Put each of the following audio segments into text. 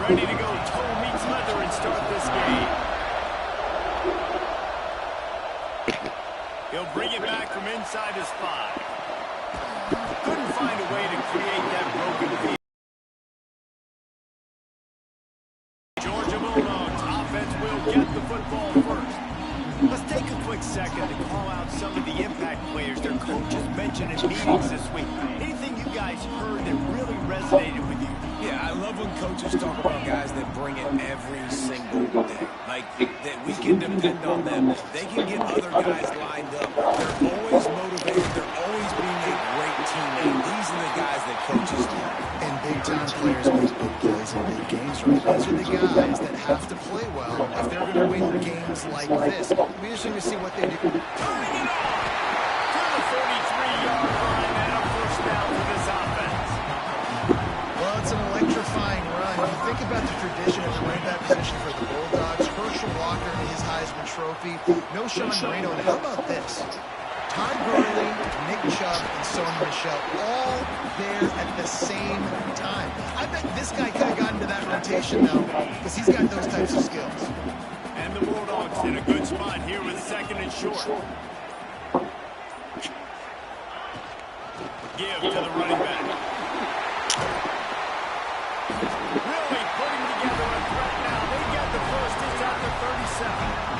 ready to go toe meets leather and start this game. He'll bring it back from inside his 5. Couldn't find a way to create that broken field. Georgia Bulldogs offense will get the football first. Let's take a quick second to call out some of the impact players their coaches mentioned in meetings this week. Anything you guys heard that really resonated with you? Yeah, I love when coaches talk about guys that bring it every single day. Like, that we can depend on them. They can get other guys lined up. They're always motivated. They're always being a great teammate. These are the guys that coaches love. And big-time players make big plays in big games, right? These are the guys that have to play well if they're going to win games like this. It'll be interesting to see what they do. Turning it on to the 33-yard line and a first down for this offense. Well, it's an electrifying run. When you think about the tradition of the running back position for the Bulldogs, Herschel Walker and his Heisman Trophy, no Sean Moreno, and how about this? Todd Gurley, Nick Chubb, and Sony Michel all there at the same time. I bet this guy could have gotten to that rotation, though, because he's got those types of skills. And the Bulldogs in a good spot here with second and short. Give to the running back. Really putting together a threat now. They get the first. It's at the 37.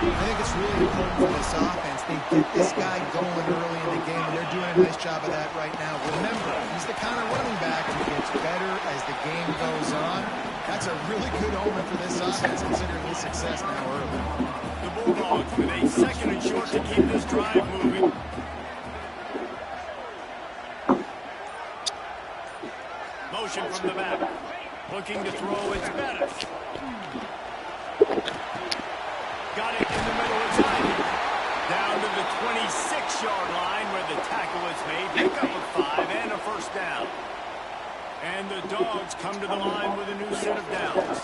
I think it's really important for this offense. They get this guy going early in the game, and they're doing a nice job of that right now. Remember, he's the kind of running back who gets better as the game goes on. That's a really good omen for this offense, considering his success now early. The Bulldogs with a second and short to keep this drive moving. Motion from the back. Looking to throw, it's better. Got it in the middle of Ivy. Down to the 26-yard line where the tackle is made. Pick up a 5 and a first down. And the Dogs come to the line with a new set of downs.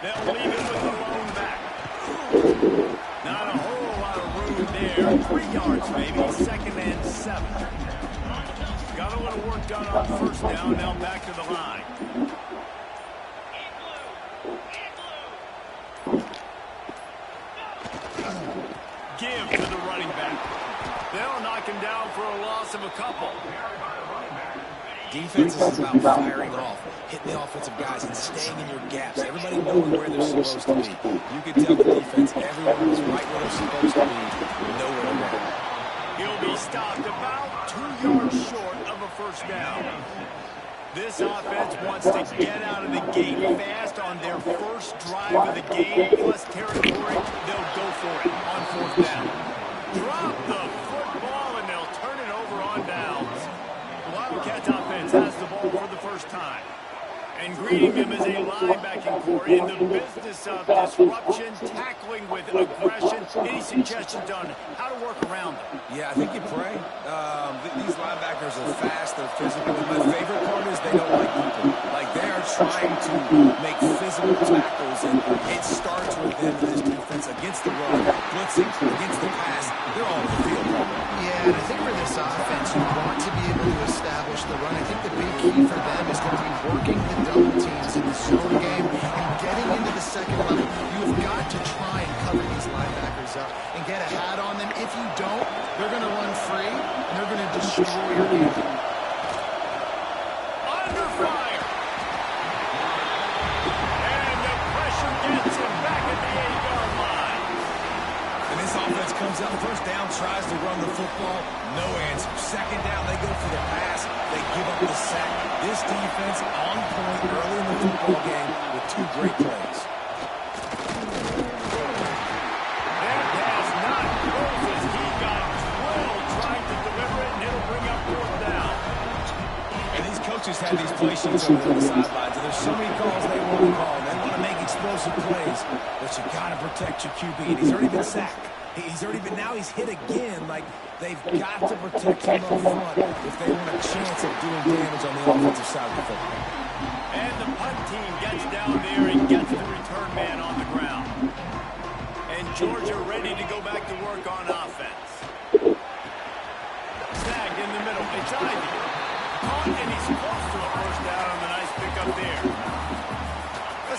They'll leave it with the lone back. Not a whole lot of room there. 3 yards maybe. Second and 7. Got a little work done on first down. Now back to the line. Give to the running back. They'll knock him down for a loss of a couple. Defense is about firing off, hitting the offensive guys, and staying in your gaps. Everybody knowing where they're supposed to be. You can tell the defense, everyone is right where they're supposed to be, nowhere to go. He'll be stopped about 2 yards short of a first down. This offense wants to get out of the gate fast on their first drive of the game, plus territory. They'll go for it on fourth down. Drop the football, and they'll turn it over on downs. The Wildcats offense has the ball for the first time. And greeting them is a linebacking core in the business of disruption, tackling with aggression. Any suggestions on how to work around them? Yeah, I think you pray. These linebackers are fast, they're physical. And my favorite part is they don't like people. Like, they are trying to make physical tackles, and it starts with them, this defense, against the run, blitzing, against the pass. They're all in the field. Yeah, and I think for this offense, you want to be able to establish the run. I think the big key for them is going to be working the double teams in the zone game and getting into the second level. You've got to try and cover these linebackers up and get a hat on them. If you don't, they're going to run free and they're going to destroy your game. Under fire. And the pressure gets him back at the 8-yard line. And this offense comes out first down, tries to run the football, no answer. Second down, they go for the pass, they give up the sack. This defense on point early in the football game with 2 great plays. That pass not closes. He got drilled trying to deliver it, and it'll bring up fourth down. And these coaches have these play sheets over on the sidelines, and there's so many calls they want to call. They want to make explosive plays, but you got to protect your QB, and he's already been sacked. Now he's hit again. Like, they've got to protect him up front if they want a chance of doing damage on the offensive side of the football. And the punt team gets down there and gets the return man on the ground. And Georgia ready to go back to work on offense. Snagged in the middle. It's Ivy. Caught, and he's close to a first down on the nice pickup there.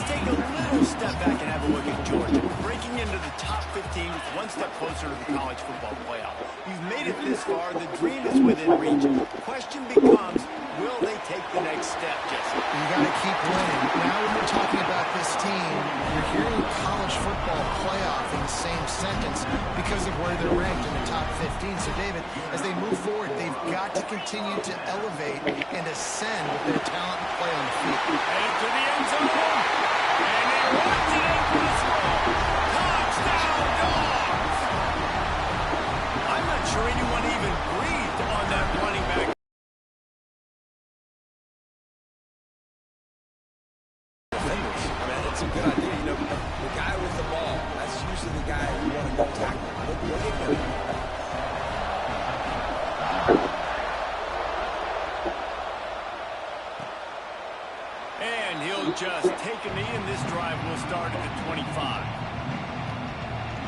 take a little step back and have a look at Georgia. Breaking into the top 15 with one step closer to the college football playoff. You've made it this far. The dream is within reach. The question becomes, will they take the next step, Jesse? You got to keep winning. Now when we're talking about this team, you're hearing college football playoff in the same sentence because of where they're ranked in the top 15. So, David, as they move forward, they've got to continue to elevate and ascend with their talent and play on the field. Headed to the end zone. And they watch it out for the score. Touchdown, Dogs! I'm not sure anyone even breathed on that running back. It's a good idea. You know, the guy with the ball, that's usually the guy you want to go tackle. Look at him. And he'll just take a knee, and this drive will start at the 25.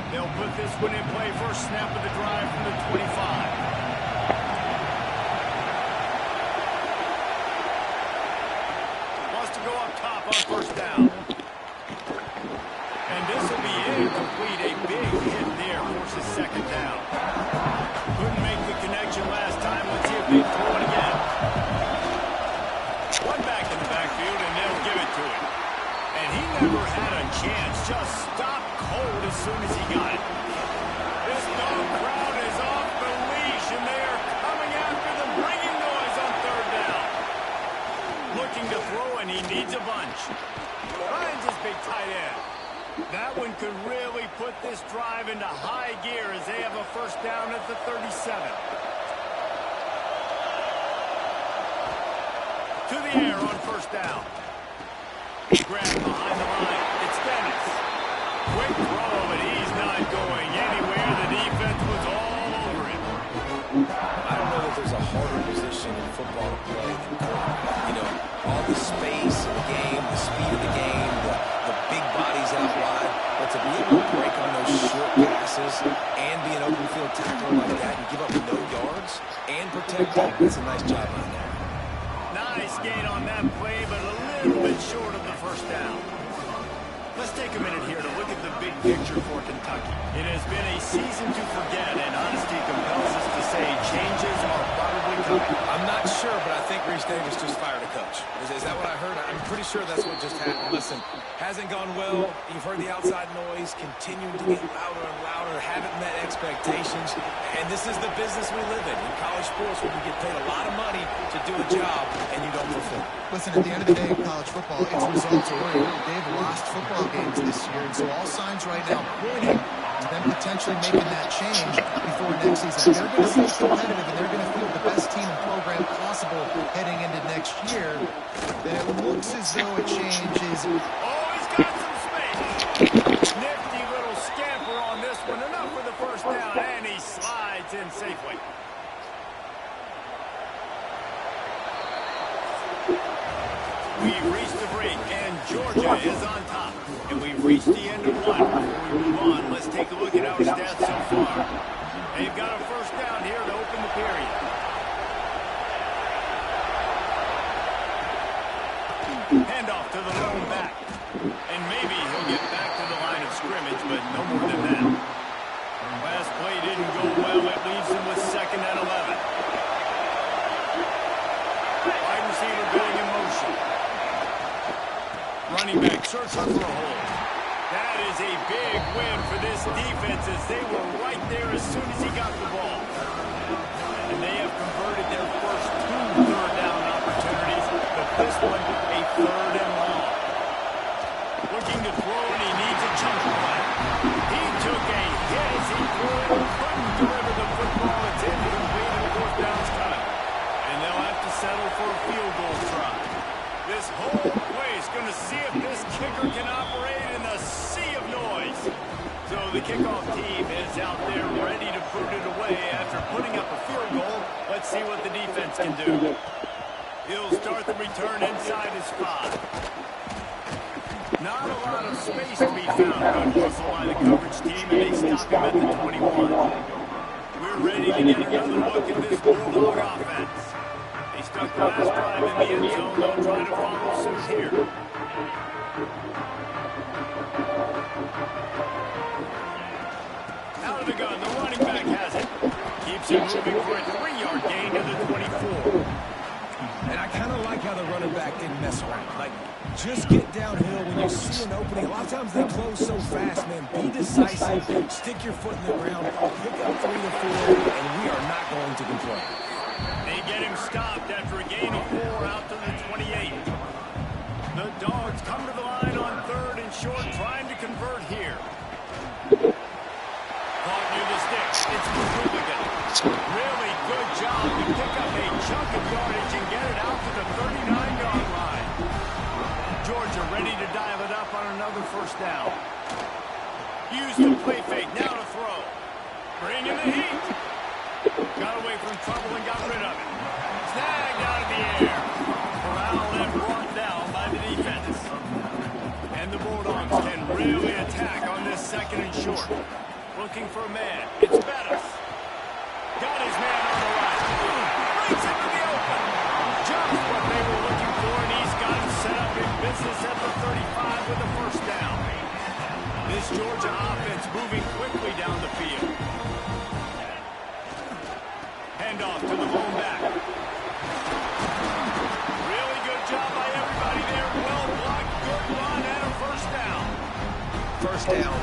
They'll put this one in play. First snap of the drive from the 25. Go up top on first down. And this will be incomplete. A big hit there forces second down. Couldn't make the connection last time. Let's see if they throw it again. One back in the backfield, and they'll give it to him. And he never had a chance. Just stopped cold as soon as he got it. This dog crowd is off the leash, and they are coming after them, bringing noise on third down. Looking to throw, and he needs a bunch. Finds his big tight end. That one could really put this drive into high gear as they have a first down at the 37. To the air on first down. Grabbed behind the line. It's Dennis. Quick throw, but he's not going anywhere. The defense was all over him. I don't know that there's a harder position in football to play than quarterback. You know, all the space in the game, the speed of the game, the big bodies out wide. But to be able to break on those short passes and be an open field tackler like that and give up no yards and protect them, that's a nice job on there. Nice gain on that play, but a little bit short of the first down. Let's take a minute here to look at the big picture for Kentucky. It has been a season to forget, and honesty compels us to say changes are probably coming. I'm not sure, but I think Reese Davis just fired a coach. Is that what I heard? I'm pretty sure that's what just happened. Listen, hasn't gone well. You've heard the outside noise, continuing to get louder and louder, haven't met expectations. And this is the business we live in college sports, where you get paid a lot of money to do a job, and you don't perform. Listen, at the end of the day, college football, it's results oriented. They've lost football games this year, and so all signs right now pointing to them potentially making that change before next season. They're going to be competitive, and they're going to field the best team and program possible heading into next year. Then it looks as though a change is... Oh, he's got some space. Nifty little scamper on this one. Enough for the first down, and he slides in safely. We've reached the break, and Georgia is on top. And we've reached the end of one. Before we move on, let's take a look at our stats so far. They've got a first down here to open the period. Handoff to the lone back. And maybe he'll get back to the line of scrimmage, but no more than that. Last play didn't go well. It leaves him with second and 11. Wide receiver going in motion. Running back searching for a hole. That is a big win for this defense, as they were right there as soon as he got the ball. And they have converted their first 2 third down opportunities, but this one a third and long. Looking to throw, and he needs a chunk play. He took a hit as he threw it, couldn't deliver the football. It's incomplete, and fourth down's coming. And they'll have to settle for a field goal try. This whole place going to see if this kicker can operate in the sea of noise. So the kickoff team is out there ready to put it away after putting up a field goal. Let's see what the defense can do. He'll start the return inside his 5. Not a lot of space to be found. Good hustle by the coverage team, and they stop him at the 21. We're ready to get another look at this Bulldog offense. They stuck the last drive in the end zone. They'll try to follow suit here. Out of the gun, the running back has it. Keeps it moving for a 3-yard gain to the 24. And I kind of like how the running back didn't mess around. Like, just get downhill when you see an opening. A lot of times they close so fast, man. Be decisive. Stick your foot in the ground. Pick up 3 to 4, and we are not going to complain. They get him stopped after a gain of 4 out to the 28. The Dogs come to the line on 3rd and short, trying to convert here. Caught near the sticks. It's Republican. Really good job to pick up a chunk of yardage and get it out to the 39-yard line. Georgia ready to dive it up on another first down. Used the play fake, now to throw. Bring in the heat. Got away from trouble and got rid of it. Snagged out of the air. Corralled and brought down by the defense. And the Bulldogs can really attack on this 2nd and short. Looking for a man. It's Bettis. Got his man on the right. Breaks into the open. Just what they were looking for, and he's got him set up in business at the 35 with a first down. This Georgia offense moving quickly down the field. Handoff to the lone back. Really good job by everybody there. Well blocked, good run, and a first down. First down,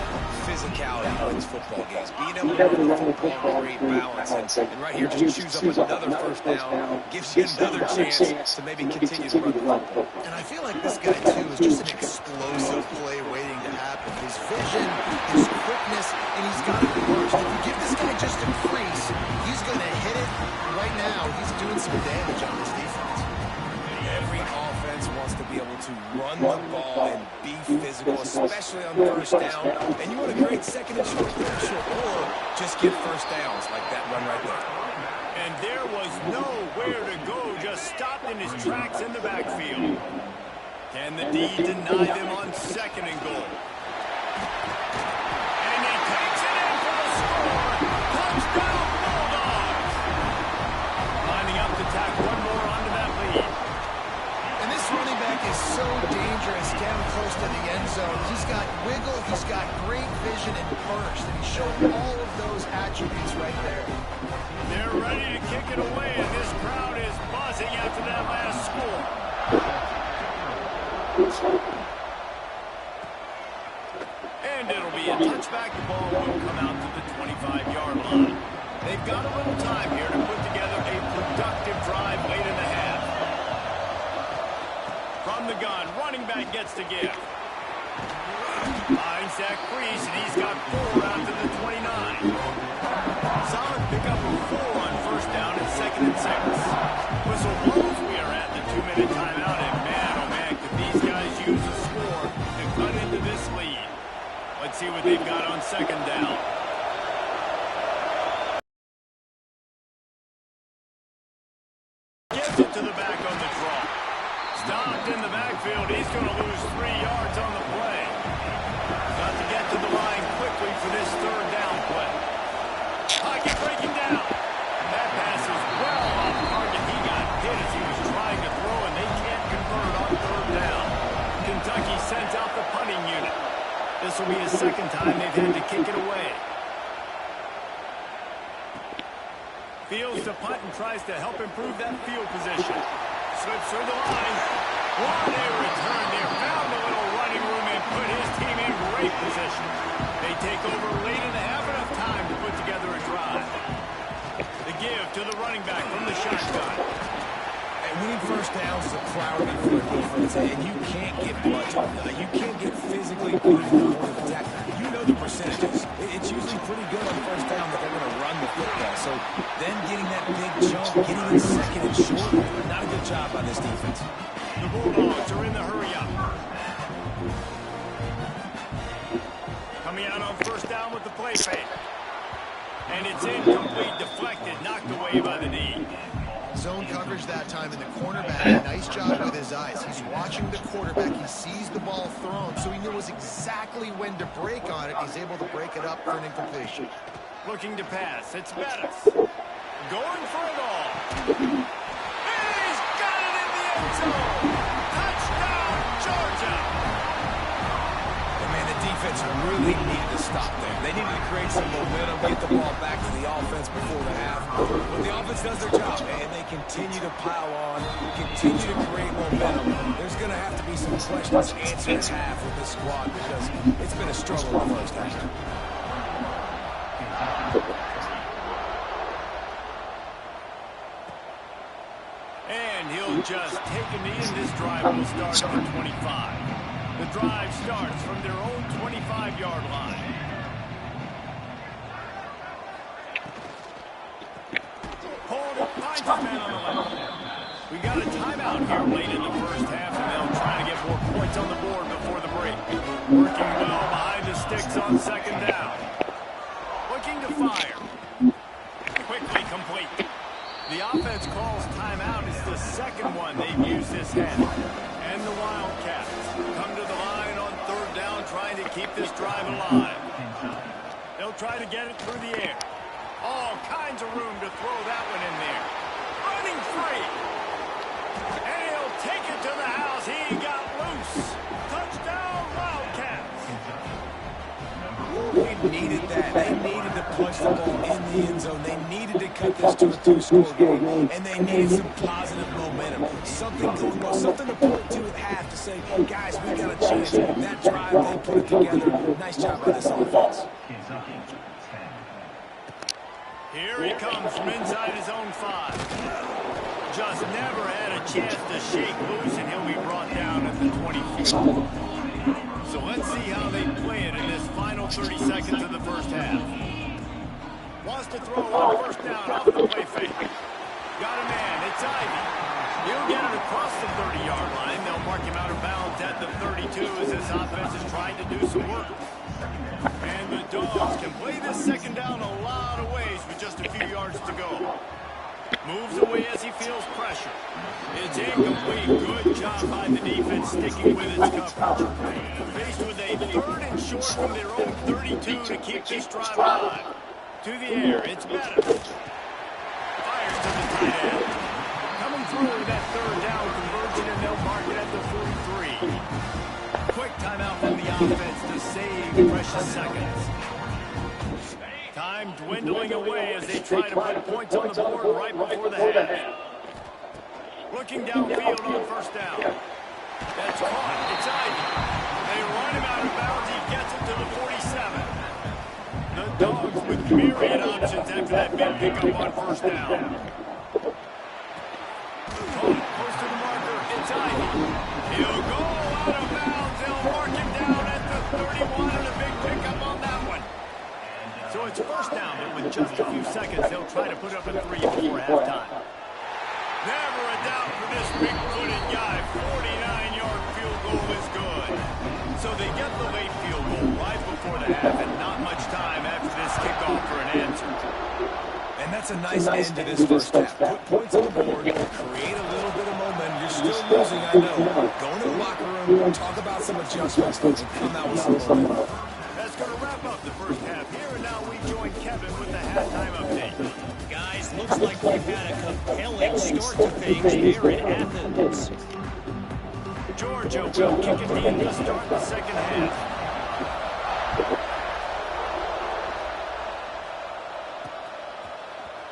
physicality wins football games. Being able to run the football, great balance. And right here, just choose up another first down, gives you another chance to maybe continue to run the football. And I feel like this guy, too, is just an explosive play waiting to happen. His vision, his quickness, and he's got it reversed. If you give this guy just a crease, he's going to hit it. Right now, he's doing some damage on this defense. Every offense wants to be able to run the ball and be physical, especially on first down. And you want a great 2nd and short, 3rd and short, or just get first downs like that run right there. And there was nowhere to go, just stopped in his tracks in the backfield. Can the D deny them on 2nd and goal? And he takes it in for the score. Touchdown, Bulldogs! Lining up to tack one more onto that lead. And this running back is so dangerous down close to the end zone. He's got wiggle, he's got great vision and burst, and he's showing all of those attributes right there. They're ready to kick it away, and this crowd is buzzing after that last score. And it'll be a touchback. The ball will come out to the 25-yard line. They've got a little time here to put together a productive drive late in the half. From the gun, running back gets to give. Finds that crease, and he's got 4 out to the 29. Solid pickup of 4 on first down and 2nd and 6. Whistle blows, we are at the 2-minute timeout, and man, oh man, could these guys use a score to cut into this lead. Let's see what they've got on 2nd down. Gives it to the back on the draw. Stopped in the backfield. He's going to lose 3 yards on the play. Got to get to the line quickly for this 3rd down play. Pocket breaking down. That pass is well off target. He got hit as he was trying to throw, and they can't convert on 3rd down. Kentucky sends out the punting unit. This will be the 2nd time they've had to kick it away. Fields to punt and tries to help improve that field position. Slips through the line. What a return there. Found a little running room and put his team in great position. They take over late in the half, enough time to put together a drive. The give to the running back from the shotgun. And winning first downs is a priority for a defense, and you can't get much on that. You can't get physically good in the point of attack. You know the percentages. It's usually pretty good on first down that they're going to run the football. So then getting that big chunk, getting it 2nd and short, not a good job by this defense. The Bulldogs are in the hurry-up. Coming out on first down with the play fake. And it's incomplete, deflected, knocked away by the D. Zone coverage that time, and the cornerback, nice job with his eyes. He's watching the quarterback. He sees the ball thrown, so he knows exactly when to break on it. He's able to break it up for an incompletion. Looking to pass. It's Bettis. Going for it all. And he's got it in the end zone. Touchdown, Georgia. defense really needed to stop there. They needed to create some momentum, get the ball back to the offense before the half. But the offense does their job, and they continue to pile on, continue to create momentum. There's going to have to be some questions answered at half with this squad because it's been a struggle in the first half. And he'll just take a knee, and this drive will start at the 25. The drive starts from their own 25-yard line. Hold, finds his man on the left. We got a timeout here late in the first half, and they'll try to get more points on the board before the break. Working well behind the sticks on second down. Looking to fire. Quickly complete. The offense calls timeout. It's the second one they've used this half. And the Wildcats come to the line on third down, trying to keep this drive alive. They'll try to get it through the air. All kinds of room to throw that one in there. Running free. And he'll take it to the house. He got loose. Touchdown, Wildcats. They needed that. They needed to punch the ball in the end zone. They needed to cut this to a two-score game. And they needed some positive momentum. Something going well. Something to point to at half to say, guys, we got a chance. That drive, they put it together. Nice job by this offense. Here he comes from inside his own 5. Just never had a chance to shake loose, and he'll be brought down at the 24. So let's see how they play it in this final 30 seconds of the first half. Wants to throw on first down off the play fake. Got a man. It's Ivy. He'll get it across the 30-yard line. They'll mark him out of bounds at the 32 as this offense is trying to do some work. And the Dogs can play this second down a lot of ways with just a few yards to go. Moves away as he feels pressure. It's incomplete. Good job by the defense sticking with its coverage. Faced with a third and short from their own 32 to keep this drive alive. To the air, it's Madden. Fires to the tight end. Coming through with that third down conversion, and they'll mark it at the 43. Quick timeout from the offense to save precious seconds. Time dwindling away as they try to put points on the board right before the half. Looking downfield on first down. That's caught. It's Ivy. They run him out of bounds. He gets it to the 47. The Dogs with myriad options after that big pickup on first down. Close to the marker. It's Ivy. He'll go out of bounds. They'll mark him down at the 31 and a big pickup on that one. So it's first down, but with just a few seconds, they'll try to put up a 3 before halftime. Never a doubt for this big-footed guy. 49-yard field goal is good. So they get the late field goal right before the half, and not much time after this kickoff for an answer. And that's a nice end to this first half. Put points on the board, create a little bit of momentum. You're still losing, I know. Go into the locker room, talk about some adjustments, and come out with some momentum. That's going to wrap up the first half here, and now we join Kevin with the halftime update. Guys, looks like we've had a compelling start to things here in Athens. Georgia will kick it in to start the second half.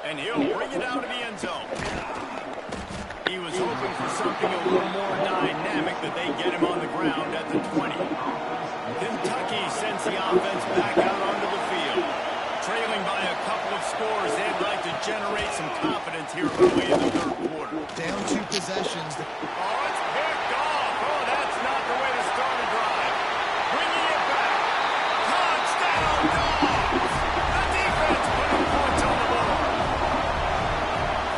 And he'll bring it out of the end zone. He was hoping for something a little more dynamic, but they get him on the ground at the 20. Kentucky sends the offense back out onto the field. Trailing by a couple of scores, they'd like to generate some confidence here early in the third quarter. Down 2 possessions. Oh, it's picked off. Oh, that's not the way to start a drive. Bringing it back. Touchdown, Dogs. The defense putting points on the board.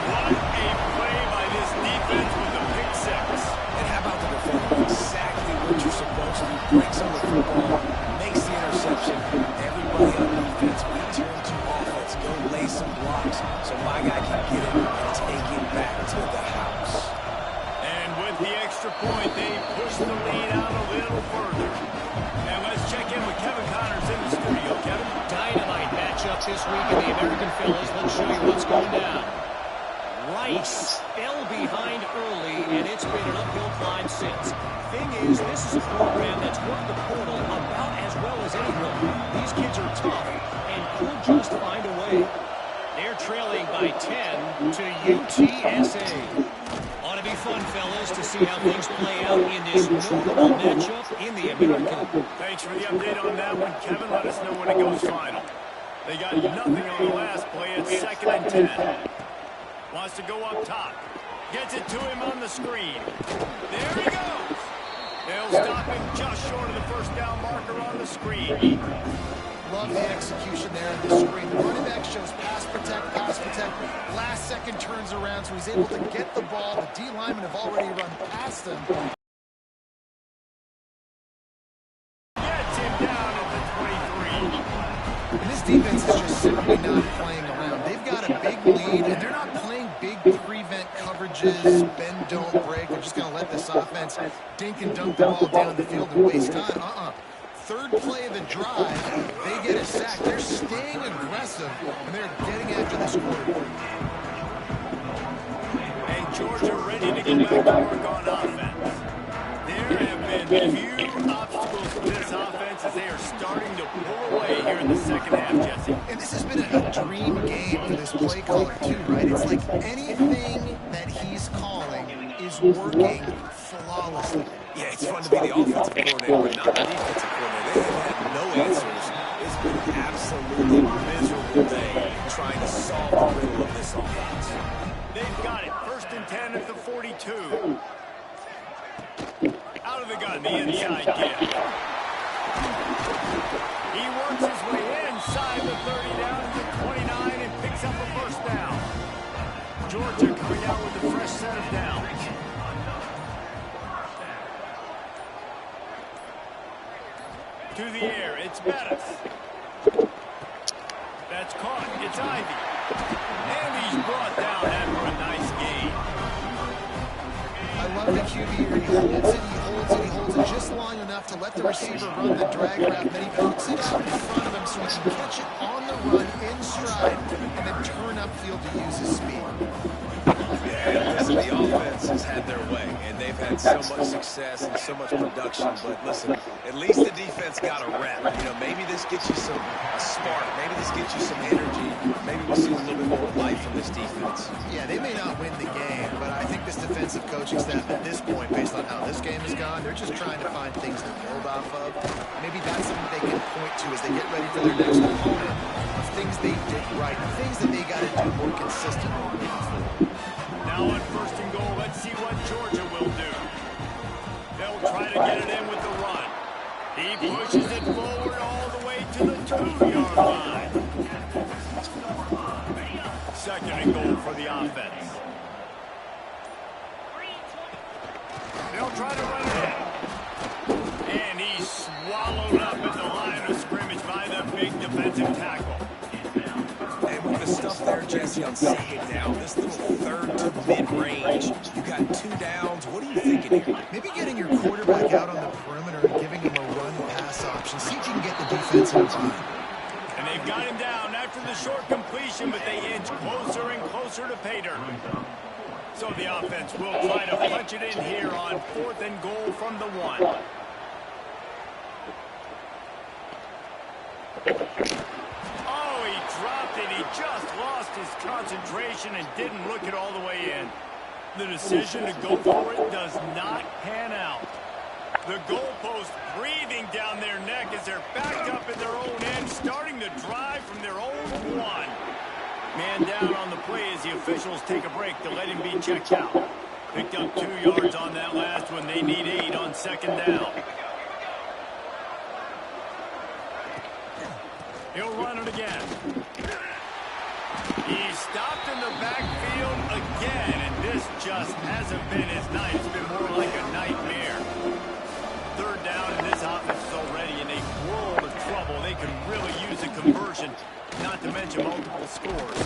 What a play by this defense with the pick 6. And how about the defender? Exactly what you're supposed to do. Breaks on the football, makes the interception. Everybody on defense, we turn to offense. Go lay some blocks so my guy can get it and take it back to the house. And with the extra point, they push the lead out a little further. And let's check in with Kevin Connors in the studio. Kevin? Dynamite matchup this week in the American Phillies. Let's show you what's going down. Rice fell behind early and it's been an uphill climb since. Thing is, this is a program that's worked the portal about as well as anyone. These kids are tough and could just find a way. They're trailing by 10 to UTSA. Ought to be fun, fellas, to see how things play out in this notable matchup in the American. Thanks for the update on that one, Kevin. Let us know when it goes final. They got nothing on the last play. It's 2nd and 10. Wants to go up top. Gets it to him on the screen. There he goes. They'll stop him just short of the first down marker on the screen. Love the execution there in the screen. The running back shows pass protect, pass protect. Last second turns around, so he's able to get the ball. The D linemen have already run past him. Gets him down at the 23. And this defense is just simply not playing around. They've got a big lead, and they're not playing big prevent coverages, bend, don't break. They're just going to let this offense dink and dunk the ball down the field and waste time. Third play of the drive, they get a sack. They're staying aggressive, and they're getting after this quarterback. And Georgia ready to get back to work on offense. There have been few obstacles for this offense as they are starting to pull away here in the second half, Jesse. And this has been a dream game for this play caller, too, right? It's like anything that he's calling is working flawlessly. Yeah, it's fun to be the offensive coordinator, but not the defensive coordinator. They have had no answers. It's been an absolutely miserable day trying to solve the riddle of this offense. They've got it. 1st and 10 at the 42. Out of the gun, the inside give. He works his way inside the 30 down to the 29 and picks up a first down. Georgia coming out with a fresh set of downs. To the air, it's Bettis. That's caught. It's Ivy. And he's brought down after a nice gain. I love the QB here. He holds it, he holds it, he holds it just long enough to let the receiver run the drag route. Then he puts it out in front of him so he can catch it on the run in stride and then turn upfield to use his speed. Yeah, listen, the offense has had their way, and they've had so much success and so much production. But listen, at least the defense got a rep. You know, maybe this gets you a spark. Maybe this gets you some energy. Maybe we'll see a little bit more life from this defense. Yeah, they may not win the game, but I think this defensive coaching staff at this point, based on how this game has gone, they're just trying to find things to build off of. Maybe that's something they can point to as they get ready for their next opponent, of things they did right, things that they got to do more consistently. Now on 1st and goal, let's see what Georgia will do. They'll try to get it in with the run. He pushes it forward all the way to the 2-yard line. 2nd and goal for the offense. They'll try to run it in. And he's swallowed up at the line of scrimmage by the big defensive tackle. And with the stuff there, Jesse, on 2nd down, this little 3rd to mid-range, you got 2 downs. What are you thinking here? Maybe getting your quarterback out on the perimeter and giving him a run-pass option. See if you can get the defense in time. And they've got him down after the short completion, but they inch closer and closer to pay dirt. So the offense will try to punch it in here on 4th and goal from the 1. Oh, he dropped it. He just lost his concentration and didn't look it all the way in. The decision to go for it does not pan out. The goalpost breathing down their neck as they're backed up in their own end, starting to drive from their own 1. Man down on the play as the officials take a break to let him be checked out. Picked up 2 yards on that last one. They need 8 on 2nd down. He'll run it again. He's stopped in the backfield again, and this just hasn't been his night. It's been more like a nightmare. 3rd down, and this offense is already in a world of trouble. They could really use a conversion, not to mention multiple scores.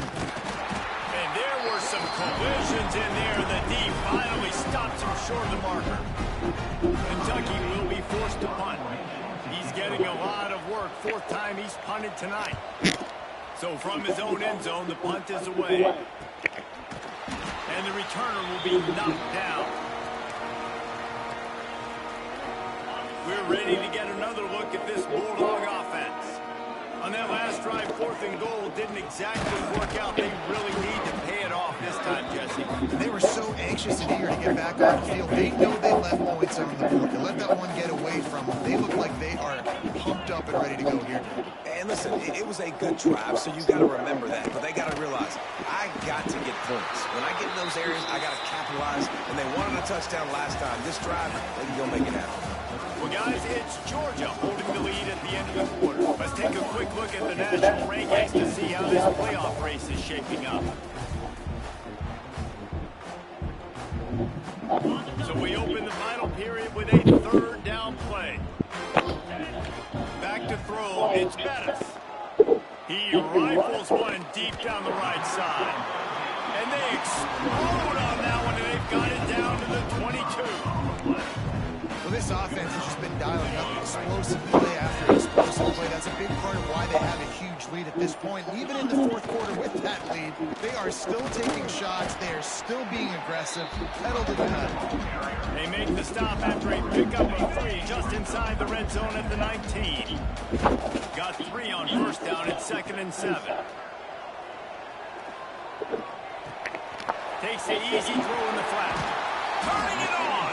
And there were some collisions in there. The D finally stops him short of the marker. Kentucky will be forced to punt. He's getting a lot of work. 4th time he's punted tonight. So from his own end zone, the punt is away. And the returner will be knocked down. We're ready to get another look at this Bulldog offense. On that last drive, 4th and goal didn't exactly work out. They really need to pay it off this time, Jesse. They were so anxious and eager to get back on the field. They know they left points on the board. To let that one get away from them, they look like they are pumped up and ready to go here. And listen, it was a good drive, so you got to remember that. But they got to realize, I got to get points. When I get in those areas, I got to capitalize. And they wanted a touchdown last time. This drive, they can go make it happen. Well, guys, it's Georgia holding the lead at the end of the quarter. Let's take a quick look at the national rankings to see how this playoff race is shaping up. So we open the final period with a 3rd down play. Back to throw, it's Bettis. He rifles one deep down the right side. And they explode on that one, and they've got it down to the 22. Well, this offense has just been dialing up explosive play after explosive play. That's a big part of why they have a huge lead at this point. And even in the 4th quarter with that lead, they are still taking shots. They are still being aggressive, pedal to the metal. They make the stop after a pickup of 3 just inside the red zone at the 19. Got 3 on 1st down at 2nd and 7. Takes the easy throw in the flat. Turning it on.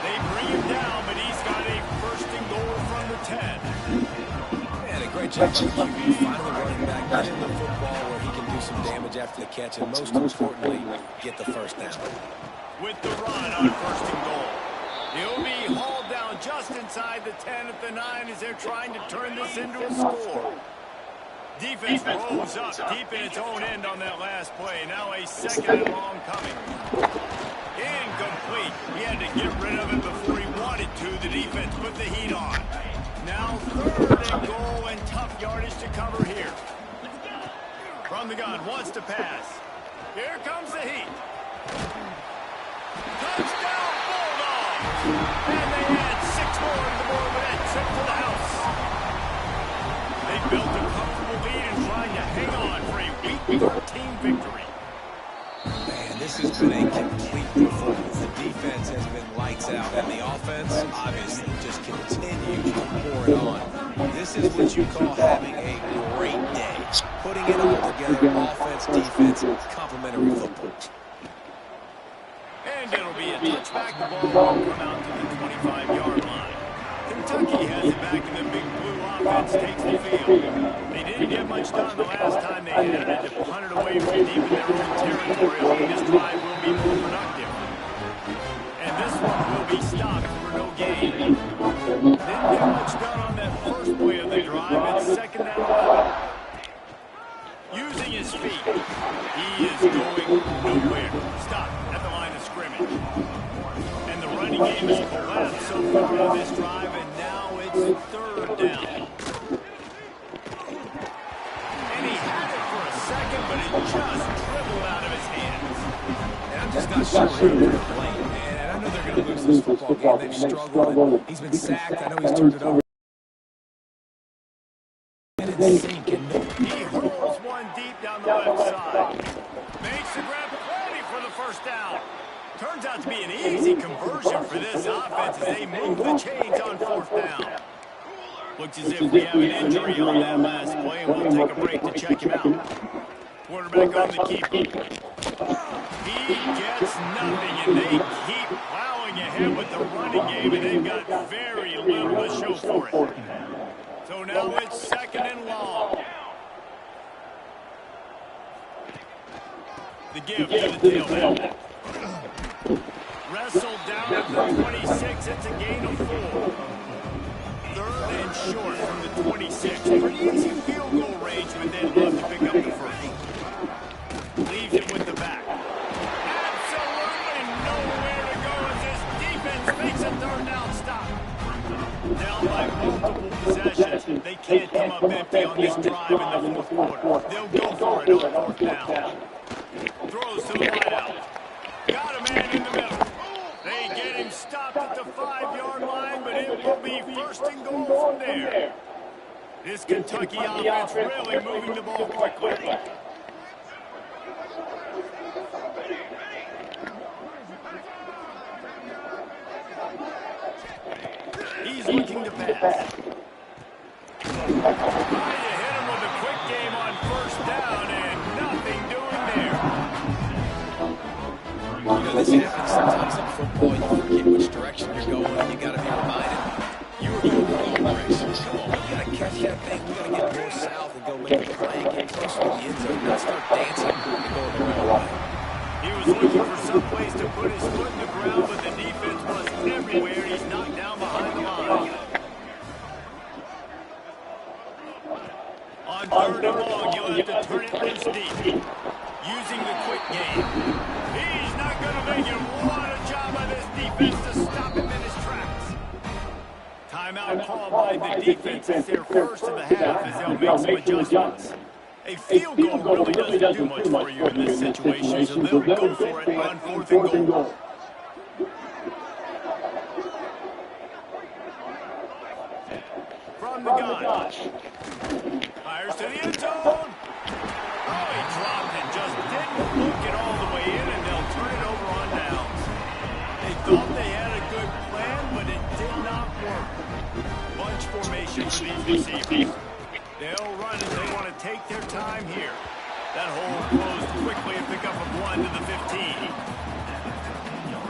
They bring him down, but he's got a 1st and goal from the 10. Man, a great job by the QB finding the running back, getting the football where he can do some damage after the catch, and most importantly, get the 1st down. With the run on 1st and goal. He'll be hauled down just inside the 10 at the 9 as they're trying to turn this into a score. Defense rolls up deep in its own end on that last play. Now a 2nd and long coming. Incomplete. He had to get rid of it before he wanted to. The defense put the heat on. Now 3rd and goal and tough yardage to cover here. From the gun, wants to pass. Here comes the heat. Touchdown Bulldogs! And they add 6 more to the board with that trip to the house. They built a comfortable lead and trying to hang on for a Week 13 victory. Man, this has been a complete performance. The defense has been lights out, and the offense, obviously, just continues to pour it on. This is what you call having a great day. Putting it all together, offense, defense, complementary football. And it'll be a touchback. The ball will come out to the 25-yard line. Kentucky has it back, and the big blue offense takes the field. They didn't get much done the last time they had it to punt it away from deep in their own territory. This drive will be more productive. And this one will be stopped for no gain. Didn't get much done on that first play of the drive. It's 2nd and 11. Using his feet. He is going nowhere. Stop at the line of scrimmage. And the running game has collapsed so far on this drive, and now it's 3rd down. And he had it for a second, but it just dribbled out of his hands. And I'm just not sure who they're playing, man. And I know they're going to lose this football game. They've struggled. He's been sacked. I know he's turned it over. And it's sinking. He hurls one deep down the left side. Makes the grab, ready for the 1st down. Turns out to be an easy conversion for this offense as they move the chains on 4th down. Looks as if we have an injury on that last play, and we'll take a break to check him out. Quarterback on the keeper. He gets nothing, and they keep plowing ahead with the running game, and they've got very little to show for it. So now it's 2nd and long. The give to the tailback. Wrestled down at the 26. It's a gain of 4. 3rd and short from the 26. Pretty easy field goal range, but they'd love to pick up the 1st. Leaves it with the back. Absolutely nowhere to go as this defense makes a 3rd down stop. Down by multiple possessions. They can't come up empty on this drive in the 4th quarter. They'll go for it on 4th down. Throws to the wideout. Got a man in the middle. They get him stopped at the 5-yard line, but it will be 1st and goal from there. This Kentucky offense really moving the ball quickly. He's looking to pass. Trying to hit him with a quick game on first down, and nothing doing there. You know, this happens sometimes in football. You forget which direction you're going, and you got to be reminded. You were going the wrong direction. Come on, we got to catch that thing. We got to get more south and go make a play, get closer to the end zone, not start dancing and going the wrong way. He was looking for some place to put his foot in the ground, but the defense was everywhere. He's knocked down behind the line. On third and long, you'll have to turn it loose deep. Using the quick game. He's not going to make it. What a job by this defense to stop him in his tracks. Timeout called by the defense. It's their first of the half as they'll make some adjustments. A field goal really doesn't do much for you in this situation, so they'll go for it on fourth and goal. From the gun. Fires to the end zone. Oh, he dropped it. Just didn't look it all the way in, and they'll turn it over on downs. They thought they had a good plan, but it did not work. Bunch formation for these receivers. They'll run as they want to take their time here. That hole closed quickly, a pickup of 1 to the 15.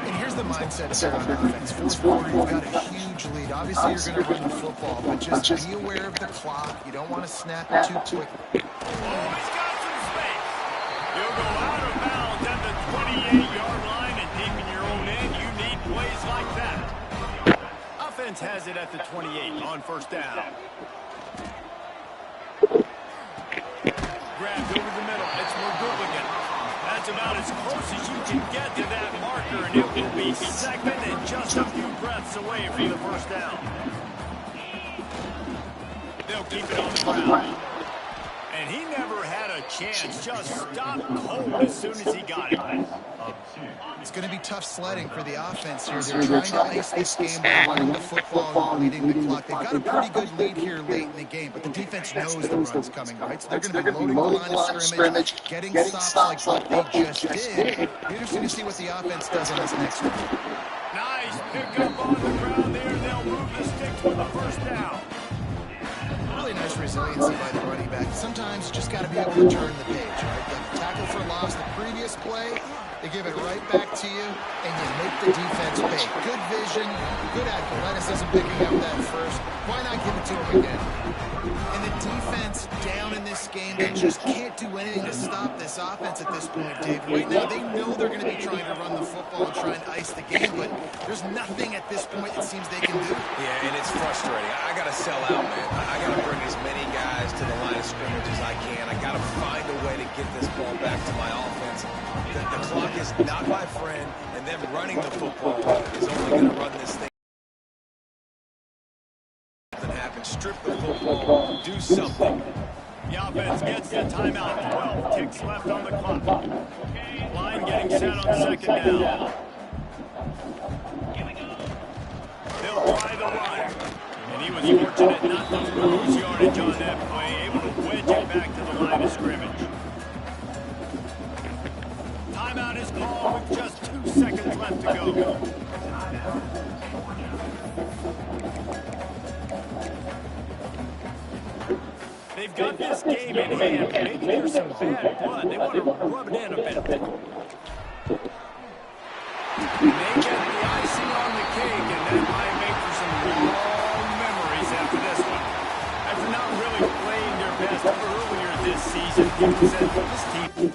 And here's the mindset here on offense. Fourth quarter, you've got a huge lead. Obviously, you're going to run the football, but just be aware of the clock. You don't want to snap it too quick. Oh, he's got some space. He'll go out of bounds at the 28-yard line, and deep in your own end, you need plays like that. Offense has it at the 28 on first down. Grabbed over the middle. It's McGooligan. That's about as close as you can get to that marker, and it will be second and just a few breaths away from the first down. They'll keep it on the ground. And he never had a chance. Just stopped cold as soon as he got it. It's going to be tough sledding for the offense here. They're trying to ice this game by running the football and leading the clock. They've got a pretty good lead here late in the game, but the defense knows the run's coming, right? So they're going to be loading the line of scrimmage, getting stops like what they just did. Interesting to see what the offense does on this next one. Nice pickup on the ground there. They'll move the sticks with the first down. Really nice resiliency by the running back. Sometimes you just got to be able to turn the page, right? The tackle for loss the previous play, they give it right back to you, and you make the defense pay. Good vision, good athleticism picking up that first. Why not give it to him again? And the defense down in this game, they just can't do anything to stop this offense at this point, Dave. Right now, they know they're going to be trying to run the football and try and ice the game, but there's nothing at this point it seems they can do. Yeah, and it's frustrating. I got to sell out, man. I got to bring as many guys to the line of scrimmage as I can. I got to find a way to get this ball back to my offense. The clock is not my friend, and them running the football is only going to run this thing. Something happens. Strip the football. Do something. The offense gets the timeout. 12 ticks left on the clock. Line getting set on second down. They'll try the run. And he was fortunate not to lose yardage on that play, able to wedge it back to the line of scrimmage. Timeout is called with just 2 seconds left to go. They've got this game in hand. Maybe there's some bad blood. They want to rub it in a bit. They get the icing on the cake, and that might make for some long memories after this one. After not really playing their best earlier this season, people said this team...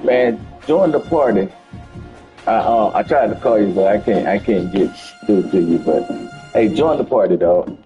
Man, join the party. I tried to call you, but I can't get through to you. But hey, join the party, dog.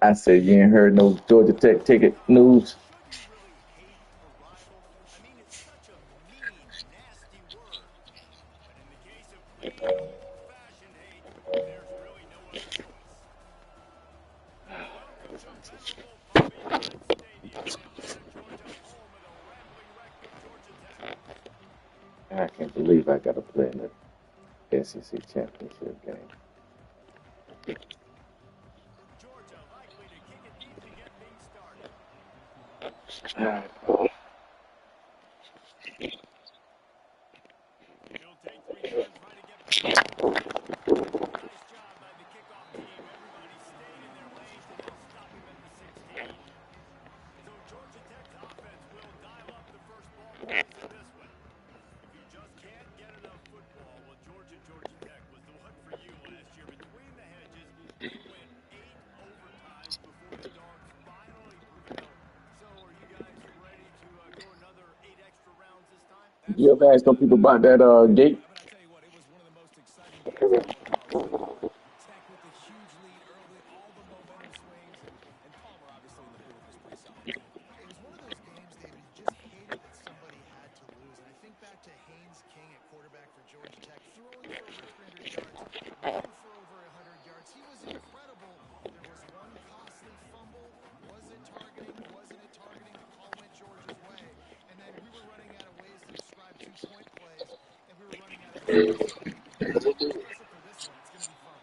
I said you ain't heard no Georgia Tech ticket news. Should you really hate a rival? I mean, it's such a mean, nasty word. But in the case of plain old-fashioned hate, there's really no other choice. Welcome to memorable Bobby Dodd Stadium in Atlanta, Georgia, home of the Rambling Wreck of Georgia Tech. I can't believe I got to play in the SEC championship game. Georgia likely to kick it deep to get things started. He'll take 3 turns trying to get back on the field. Nice job by the kickoff team. Everybody stayed in their lanes, and they'll stop him at the 16. So Georgia Tech's offense will dial up the first ball plays in this one. If you just can't get enough football, well, Georgia Tech was the one for you last year. Between the hedges, they went 8 overtimes before the Dogs finally prevailed. So are you guys ready to go another 8 extra rounds this time? You ever ask some people about that gate? But I tell you what, it was one of the most exciting games of all college football. Tech with the huge lead early, all the momentum swings, and Palmer obviously in the booth was pretty solid too. It was one of those games, David, you just hated that somebody had to lose. And I think back to Haynes King at quarterback for Georgia Tech, throwing for over 300 yards, running for over 100 yards. He was incredible. There was one costly fumble. Was it targeting? Wasn't it targeting? The call went Georgia's way. And then we were running out of ways to describe 2-point plays, and we were running out of explosive whistle for this one. It's going to be fun.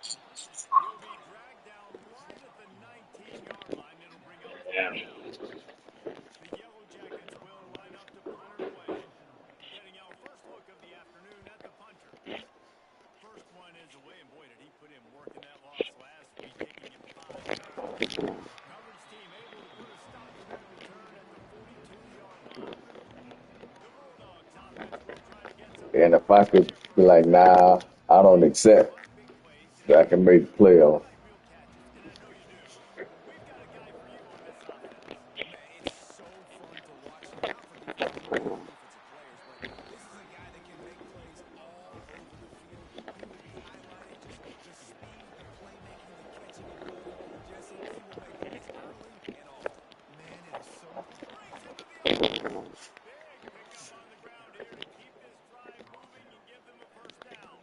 He'll be dragged down right at the 19-yard line. It'll bring up 4th down. The Yellow Jackets will line up to punt it away. Getting our first look of the afternoon at the punter. First one is away, and boy, did he put in work in that loss last week, taking him 5 yards. Coverage team able to put a stop to that return at the 42-yard line. The Bulldogs offense will try to get some And if yards I on could their be first like, down. nah, I don't accept Run big plays and that I can make the you playoff. like real catches, and I know you do. We've got a guy for you on this offense. Man, it's so fun to watch, not for defensive coordinators and defensive players, but this is a guy that can make plays all over the field. He will be highlighted, just the speed, the playmaking, the catching ability. Jesse, he will make plays early and often. Man, it is so Brings him to the open hole. Big pickup on the ground here to keep this drive moving and give them a first down.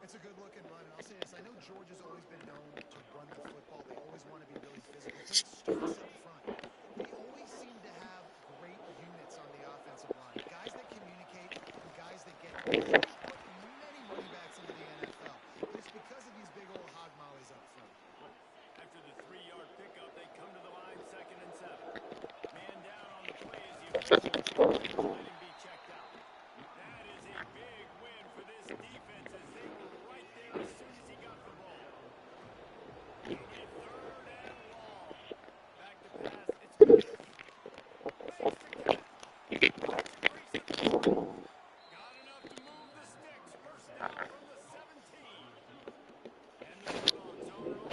It's a good-looking run, and I'll say this. I know Georgia's always been known to run the football. They always want to be really physical, but it starts up front. They always seem to have great units on the offensive line, guys that communicate and guys that get open. They don't put many running backs into the NFL, but it's because of these big old hog mollies up front. After the 3-yard pickup, they come to the line 2nd and 7. Man down on the play as the officials let him be checked out. That is a big win for this defense as they were right there as soon as he got the ball. It'll be 3rd and long. Back to pass. It's Smith. Fakes the catch. Looks to grease it for it. Got enough to move the sticks. First down from the 17. And the Bulldogs are on the move.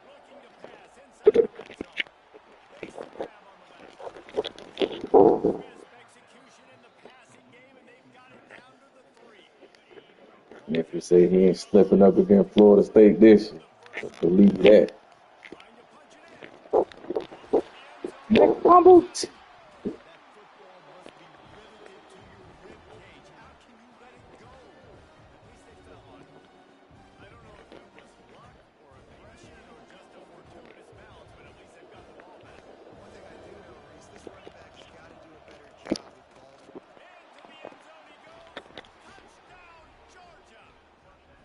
Looking to pass inside the red zone. Makes the grab on the left. Crisp execution in the passing game, and they've got it down to the 3. And if you say he ain't slipping up against Florida State this year, believe that. Trying to punch it in. Off to the end zone. Nick fumbled. That football must be riveted to your rib cage. How can you let it go? At least they fell on it. I don't know if it was luck or aggression or just a fortuitous bounce, but at least they've got the ball back. One thing I do know, Reese, this running back has got to do a better job with ball flight. Into the end zone he goes. Touchdown, Georgia.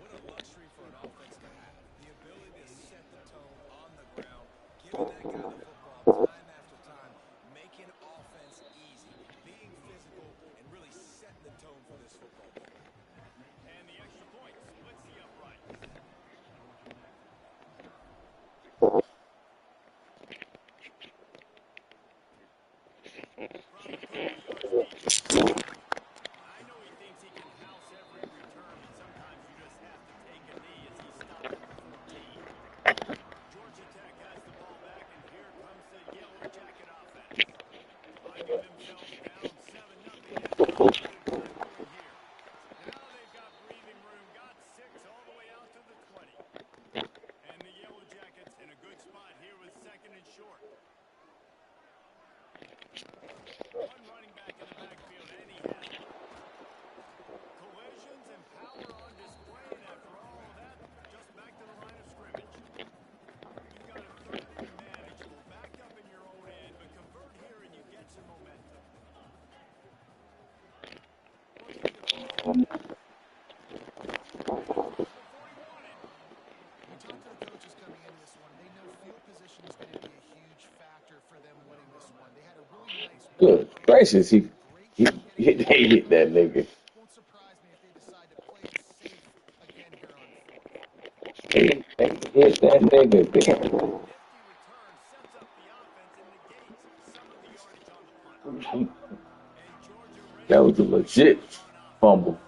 What a luxury for an offense to have. The ability to set the tone on the ground, giving that guy the football time after time, making offense easy, being physical, and really setting the tone for this football game. And the extra point splits the uprights. From a couple yards deep. I know he thinks he can house every return, but sometimes you just have to take a knee as he stopped at the 14. Georgia Tech has the ball back, and here comes the Yellow Jacket offense. Finding themselves down 7-0 We talked to the coaches coming into this one. They know field position is going to be a huge factor for them winning this one. They had a really nice Good gracious, did a great job getting they hit that nigga. won't surprise me if they decide to play it safe again here on fourth. They hit that nigga. Nifty return sets up the offense and negates some of the yardage on the punt. And Georgia ready That to was a go legit again on offense. fumble.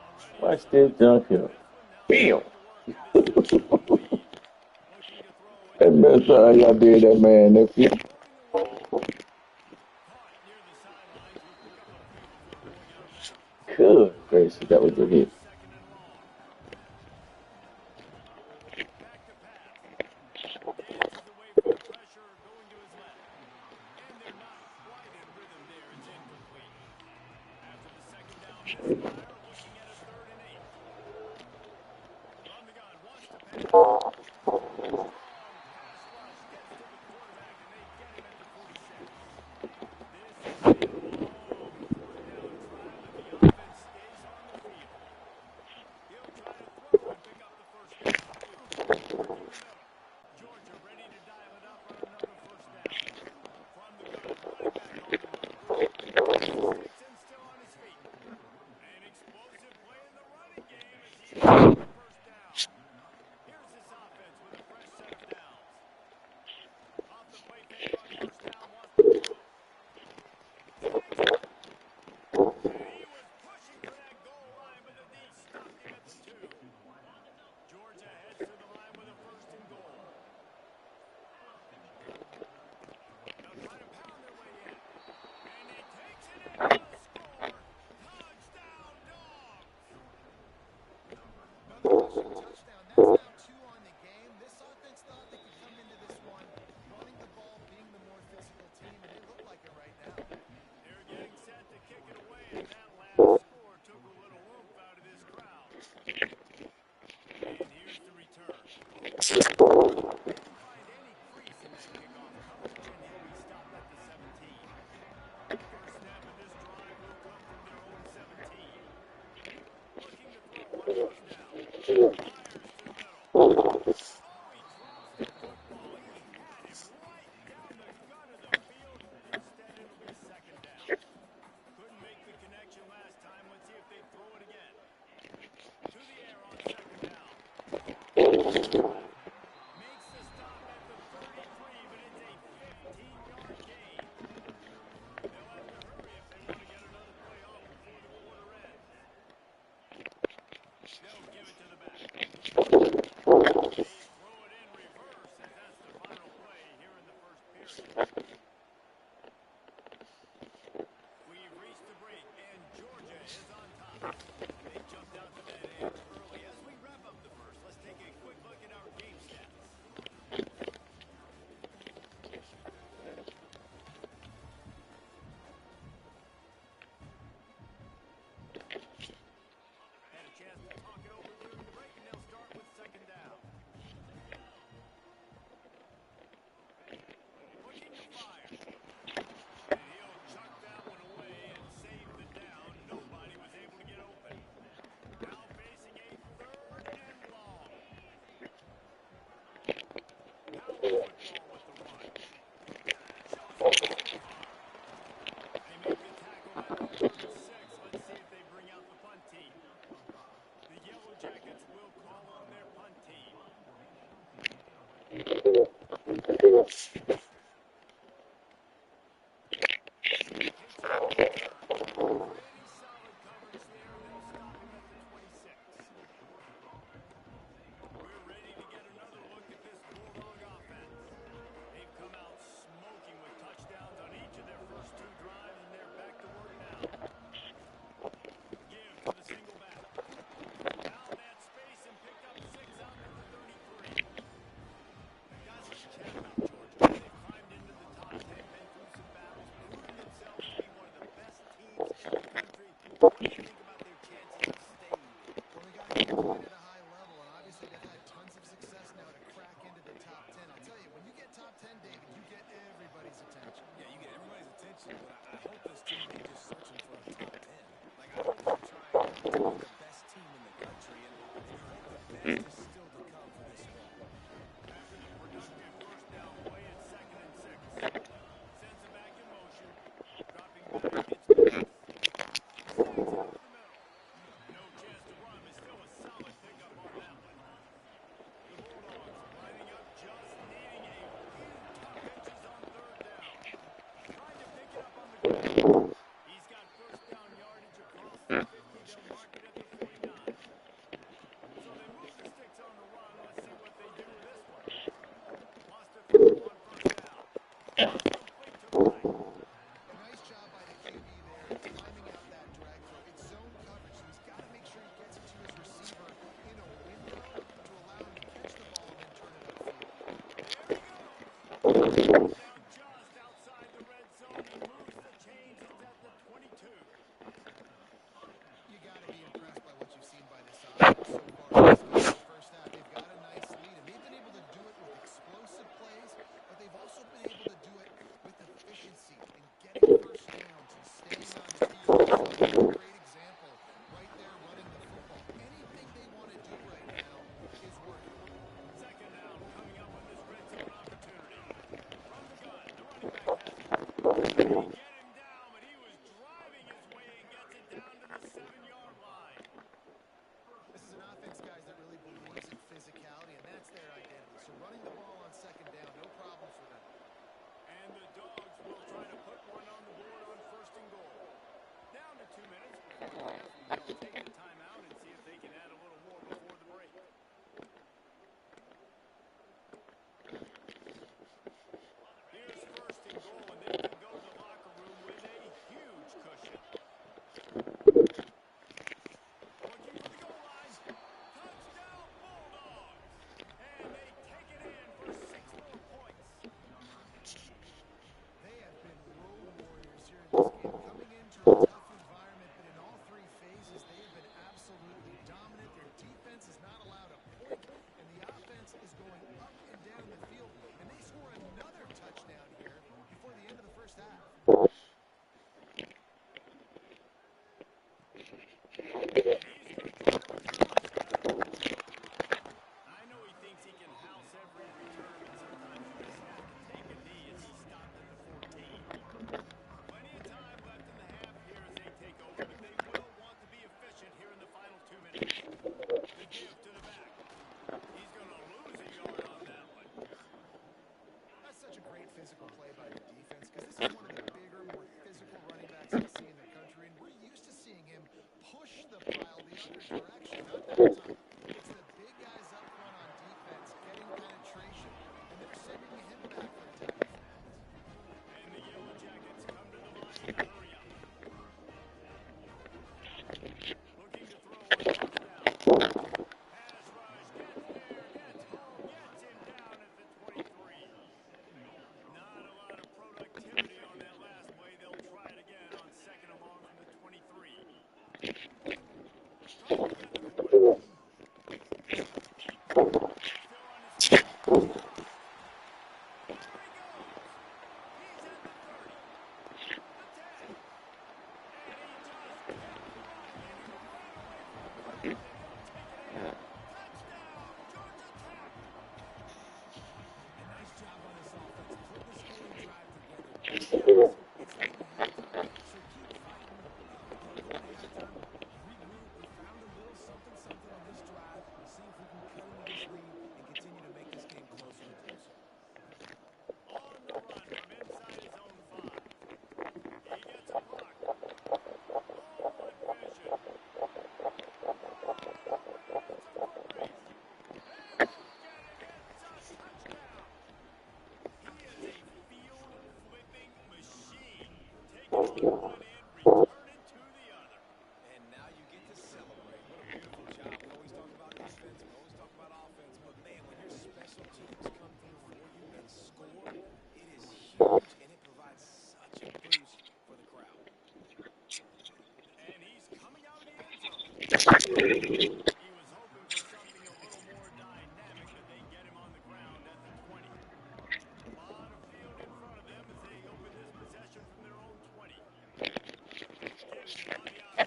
Already Watch this established junk in here. this one, now Bam! starting to work with this 3-point lead. Looking to throw, it's That messed up how y'all did that man nephew. loading away. Caught near the sidelines. Will pick up a few before going out of bounds. Good gracious, that was Now a hit. second and long. Back to pass. Dances away from the pressure, going to his left. And they're not quite in rhythm there. It's incomplete. After the second down misfire, looking at a 3rd and 8. From the gun, wants to pass. Strong pass rush gets to the quarterback, and they get him at the 46. This is a long 4th down try when the offense stays on the field. He'll try to throw and pick up the 1st down. Working the middle. Georgia ready to dial it up on another 1st down. From the gun, running back on the move. Makes mistakes and still on his feet. An explosive play in the running game as he picks up the 1st down. Here's this offense with a fresh set of downs. Off the play fake on 1st down, wants to throw. Takes it. And he was pushing for that goal line, but the D stopped him at the 2. Georgia heads to the line with a 1st and goal. They'll try to pound their way in. And he takes it in for the score. Touchdown, Dogs! Another rushing touchdown. That's now 2 on the game. This offense thought they could come into this one running the ball, being the more physical team, and they look like it right now. They're getting set to kick it away, and that last score took a little oomph out of this crowd. And here's the return. Didn't find any crease in that kickoff coverage, and he'll be stopped at the 17. First snap of this drive will come from their own 17. Looking to throw on 1st down. Fires to the middle. Oh, he drops the football. He had him right down the gut of the field. Instead, it'll be 2nd down. Couldn't make the connection last time. Let's see if they throw it again. To the air on 2nd down. Makes the stop at the 33, but it's a 15-yard gain. They'll have to hurry if they want to get another play off before the quarter ends. They'll give it to the back. They throw it in reverse as that's the final play here in the 1st period. We've reached the break, and Georgia is on top. They jumped out to that edge early. As we wrap up the 1st, let's take a quick look at our game stats. Had a chance to talk it over during the break, and they'll start with 2nd down. Looking to fire. And he'll chuck that one away and save the down. Nobody was able to get open. Now facing a 3rd and long. Power football with the run. Shows him some power. They make the tackle at the 36. Let's see if they bring out the punt team. The Yellow Jackets will call on their punt team. Takes it on the return. Pretty solid coverage there, and they'll stop him at the 26. We're ready to get another look at this Bulldog offense. They've come out smoking with touchdowns on each of their first 2 drives, and they're back to work now. Give to the single back. Found that space and picked up 6 out to the 33. Guys, let's chat about Georgia. They've climbed into the top 10, been through some battles, proven themselves to be one of the best teams in the country. What do you think about their chances of staying there? Well, they got to keep playing at a high level, and obviously they've had tons of success now to crack into the top 10. I'll tell you, when you get top 10, David, you get everybody's attention. Yeah, you get everybody's attention, but I hope this team ain't just searching for a top 10. Like, I hope they're trying to He's got first down yardage across the 50. They'll mark it at the 49. So they move the sticks on the run. Let's see what they do with this one. Wants to throw on first down. It's complete to the right. A nice job by the QB there, timing out that drag throw. It's zone coverage, so he's got to make sure he gets it to his receiver in a window to allow him to catch the ball and then turn it upfield. There he goes. Down just outside the red zone. He moves the chains. It's at the 22. You got to be impressed by what you've seen by this offense so far in this game. In the first half, they've got a nice lead, and they've been able to do it with explosive plays, but they've also been able to do it with efficiency and getting first downs and staying on the field. So a great example right there running the football. Anything they want to do right now is working. Second down coming up with this red zone opportunity. From the gun, the running back has it. They get him down, but he was driving his way and gets it down to the 7-yard line. This is an offense, guys, that really believes in physicality, and that's their identity. So running the ball on second down, no problem for them. And the Dogs will try to put one on the board on first and goal. Down to 2 minutes before the half. They'll take the timeout and see if they can add a little more before the break. Here's first and goal, and they can go to the locker room with a huge cushion. Looking for the goal line. Touchdown, Bulldogs! And they take it in for 6 more points. They have been road warriors here in this game, coming into a tough environment, but in all three phases, they have been absolutely dominant. Their defense is not allowed a point, and the offense is going up and down the field, and they score another touchdown here before the end of the first half. I know he thinks he can house every return, but sometimes you just have to take a knee as he stopped at the 14. Plenty of time left in the half here as they take over, but they will want to be efficient here in the final 2 minutes. The give to the back. He's going to lose a yard on that one. That's such a great physical play by the defense, because this is one of the bigger, more physical running backs I see in the country, and we're used to seeing him push the pile the other direction. Not that time. It's the big guys up front on defense getting penetration, and they're sending him back for attacking fans. And the Yellow Jackets come to the line in a hurry up. Looking to throw on first down. Pass rush, gets there, gets home, gets him down at the 23. Not a lot of productivity on that last play. They'll try it again on second and long from the 23. Trying to get the corner. Still on his feet. He's dropped. There he goes. He's at the 30. The 10. And he just kept running, and he ran away from the crowd, and he'll take it in. Touchdown, Georgia Tech. A nice job on this offense. Put the scoring drive together. It's only halftime, so keep fighting. Go to halftime, regroup. We found a little something on this drive. We'll see if we can cut into this lead and continue to make this game closer and closer. On the run from inside his own 5. He gets a block. Oh, what vision. Wide open, and it's a foot race. They won't get him. It's a touchdown. He is a field-flipping machine. Take it on one end, return it to the other. And now you get to celebrate. What a beautiful job. We always talk about defense. We always talk about offense. But, man, when your special teams come through for you and score, it is huge, and it provides such a boost for the crowd. And he's coming out of the end zone. He was hoping for something a little more dynamic, but they get him on the ground at the 20. A lot of field in front of them as they open this possession from their own 20. Gibson on the option. And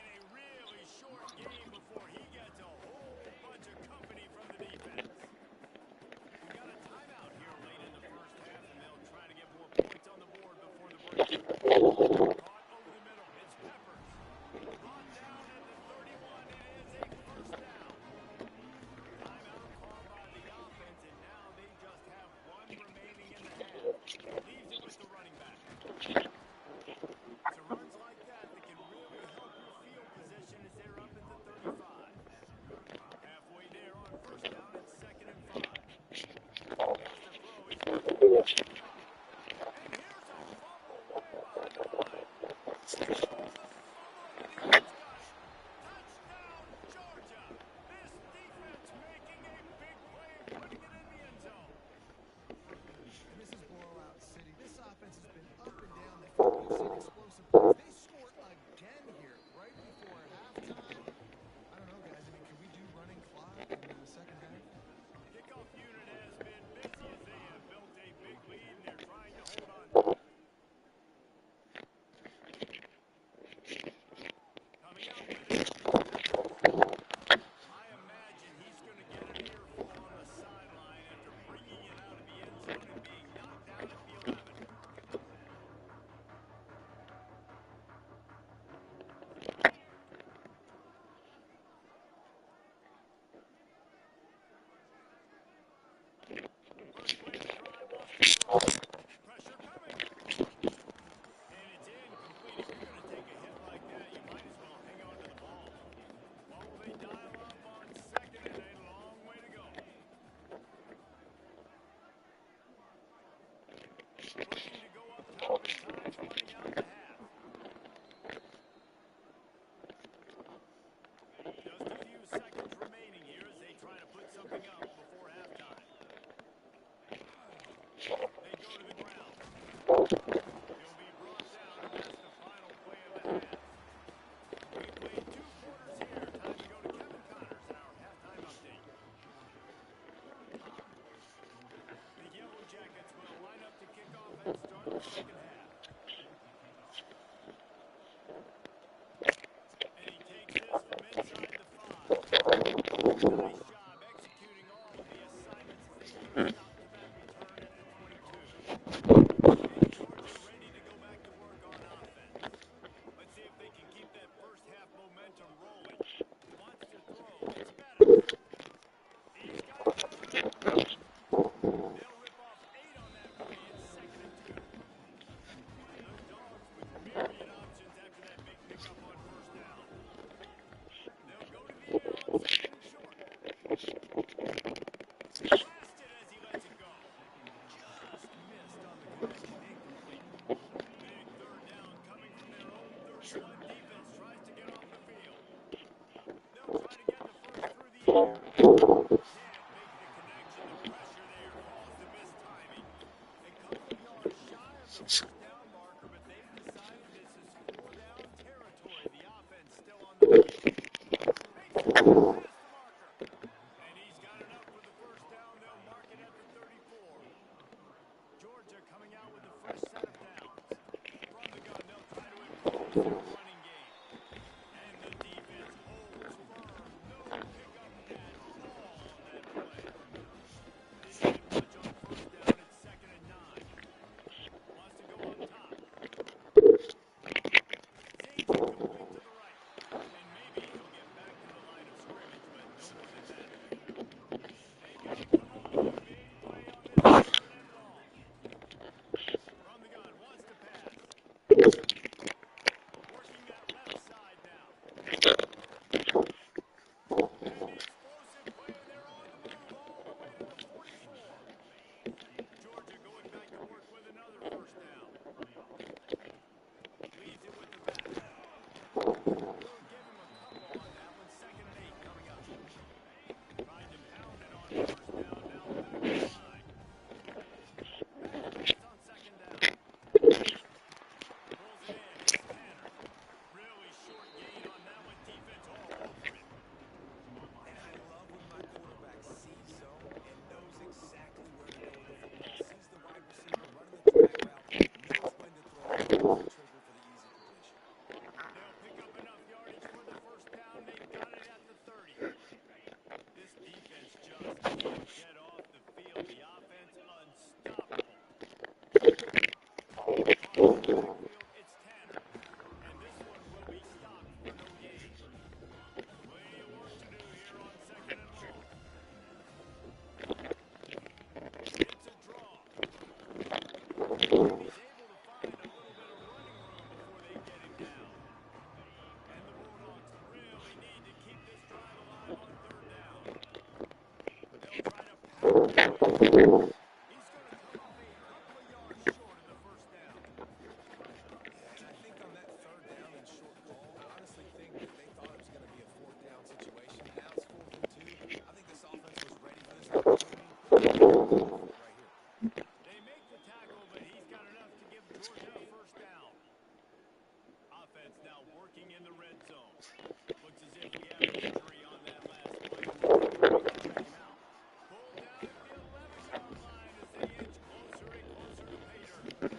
a really short game before he gets a whole bunch of company from the defense. We got a timeout here late in the first half, and they'll try to get more points on the board before the break. Caught over the middle. It's Peppers. Brought down Touchdown, Georgia. This defense making a big play, putting it in the end zone. And this is blowout city. This offense has been up and down the field. We've seen explosive plays. They score again here right before halftime. I don't know, guys. I mean, can we do running clock in the second half? Kickoff unit has been busy as they have built a big lead and they're trying to hold on to it. Coming out with it. I imagine he's going to get an earful on the sideline after bringing it out of the end zone and being knocked down at the 11. First play of the drive wants to throw. Pressure coming. And it's incomplete. If you're going to take a hit like that, you might as well hang on to the ball. What will they dial up on second and a long way to go? Looking to go up top and time's running out the half. Just a few seconds remaining here as they try to put something up before halftime. They go to the ground. He'll be brought down, and that's the final play of the half. We played 2 quarters here. Time to go to Kevin Connors in our halftime update. The Yellow Jackets will line up to kick off and start the second half. And he takes this from inside the 5. Nice job executing all of the assignments as they put a stop to that return at the 22. And Georgia ready to go back to work on offense. Let's see if they can keep that first half momentum rolling. Wants to throw. It's Madden. He's got it covered. They'll rip off 8 on that play. It's 2nd and 2. The Dogs with myriad options after that big pickup on first down. They'll go to the air on 2nd and short. Blasted as he lets it go. Just missed on the connection, incomplete. Big 3rd down coming from their own 31. Defense tries to get off the field. They'll try to get the first through the air. Can't make the connection. The pressure there caused the missed timing. A couple of yards shy of the first down marker, but they've decided this is 4-down territory. The offense still on the field. Makes the throw past the marker. And he's got enough for the first down. They'll mark it at the 34. Georgia coming out with a fresh set of downs. From the gun, they'll try to impose their running game. And the defense holds firm. No pickup at all on that play. Didn't get much on first down. It's 2nd and 9. Wants to go up top. Zane's incomplete to the right. And maybe he'll get back to the line of scrimmage, but no more than that. They got to come up with a big play on this 3rd and long. From the gun, wants to pass. Working that left side now. And the explosive play, they're on the move all the way to the 44. Georgia going back to work with another first down. Leads it with the back. They'll give him a couple on that one. 2nd and 8 coming up. Tried to pound it on first down. Now back to the line. Back to pass on 2nd down. Pulls it in. It's Tanner. Really short gain on that one. Defense all over it. And I love when my quarterback sees zone and knows exactly where to go with the football. Sees the wide receiver running the drag route, knows when to throw, and pulls the trigger for the easy completion. They'll pick up enough yardage for the first down. They've got it at the 30. This defense just can't get off the field. The offense unstoppable. Across the backfield, it's Tanner. And this one will be stopped for no gain. Plenty of work to do here on 2nd and long. It's a draw. And he's able to find a little bit of running room before they get him down. And the Bulldogs really need to keep this drive alive on 3rd down. They'll try to pound it away. He's going to come up a couple of yards short of the first down. And I think on that 3rd right here. They make the tackle, but he's got enough to give Georgia a first down. Offense now working in the red zone. Looks as if we have an injury on that last play. Check him out. Pulled down at the 11-yard line as they inch closer and closer to pay dirt.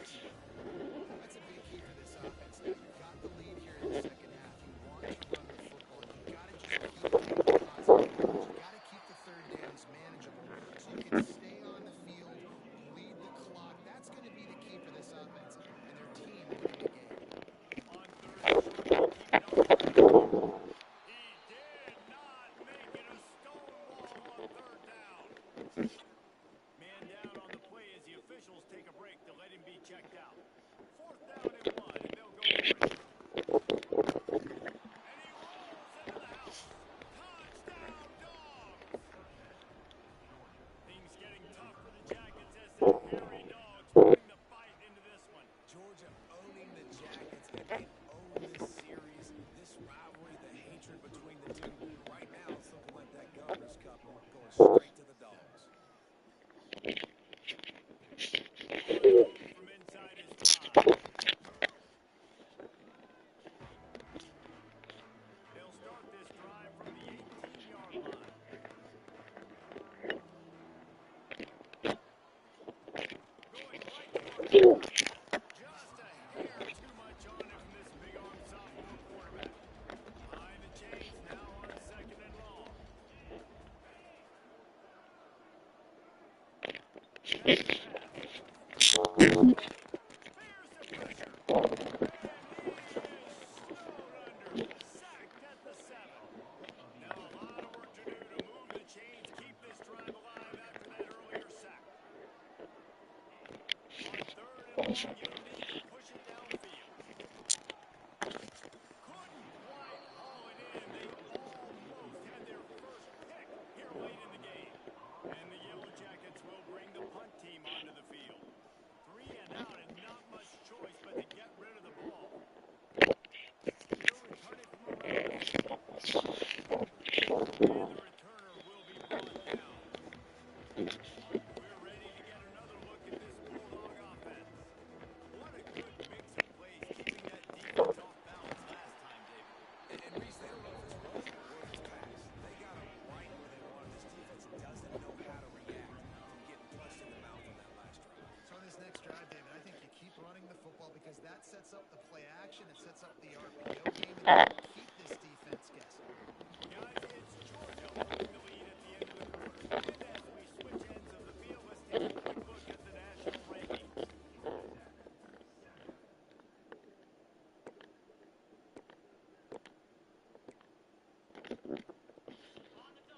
That's a big key for this offense. Now, you've got the lead here in the second half. You want to run the football. You've got to just keep it positive. You've got to keep the third downs manageable so you can stay on the field, bleed the clock. That's going to be the key for this offense and their team winning the game. On third and short, they keep it on track. He did not make it a stone wall on third down. Man down on the play as the officials take a break to let him be checked out. Fourth down and 1, and they'll go for it. And he rolls into the house. Touchdown, Dogs! Things getting tough for the Jackets as the hairy Dogs bring the fight into this one. Georgia owning the Jackets, and they own this series, this rivalry, the hatred between the two. Right now, it's looking like that Governor's Cup going straight to the Dogs. From inside his 5. They'll start this drive from the 18-yard line. Going right for it. Just a hair too much on it from this big-arm sophomore quarterback. Behind the chains now on 2nd and long. Bears the pressure. And he is snowed under. Sacked at the 7. Now a lot of work to do to move the chains, keep this drive alive after that earlier sack. On 3rd and long, you'll need to push it downfield. Couldn't quite haul it in. They almost had their first pick here late in the game. And the Yellow Jackets will bring the punt team onto the field. 3 and out and not much choice but to get rid of the ball. They'll return it from around the 50. And the returner will be brought down. We're ready to get another look at this Bulldog offense. What a good mix of plays, keeping that defense off balance last time, David. And Reese, they don't know if it's run or if it's pass. They got them right where they want. This defense doesn't know how to react from getting punched in the mouth on that last drive. So on this next drive, David, I think you keep running the football because that sets up the play action. It sets up the RPO game. And keep this defense guessing. Guys, it's Georgia holding the lead at the end of the quarter. And as we switch ends of the field, let's take a quick look at the national rankings.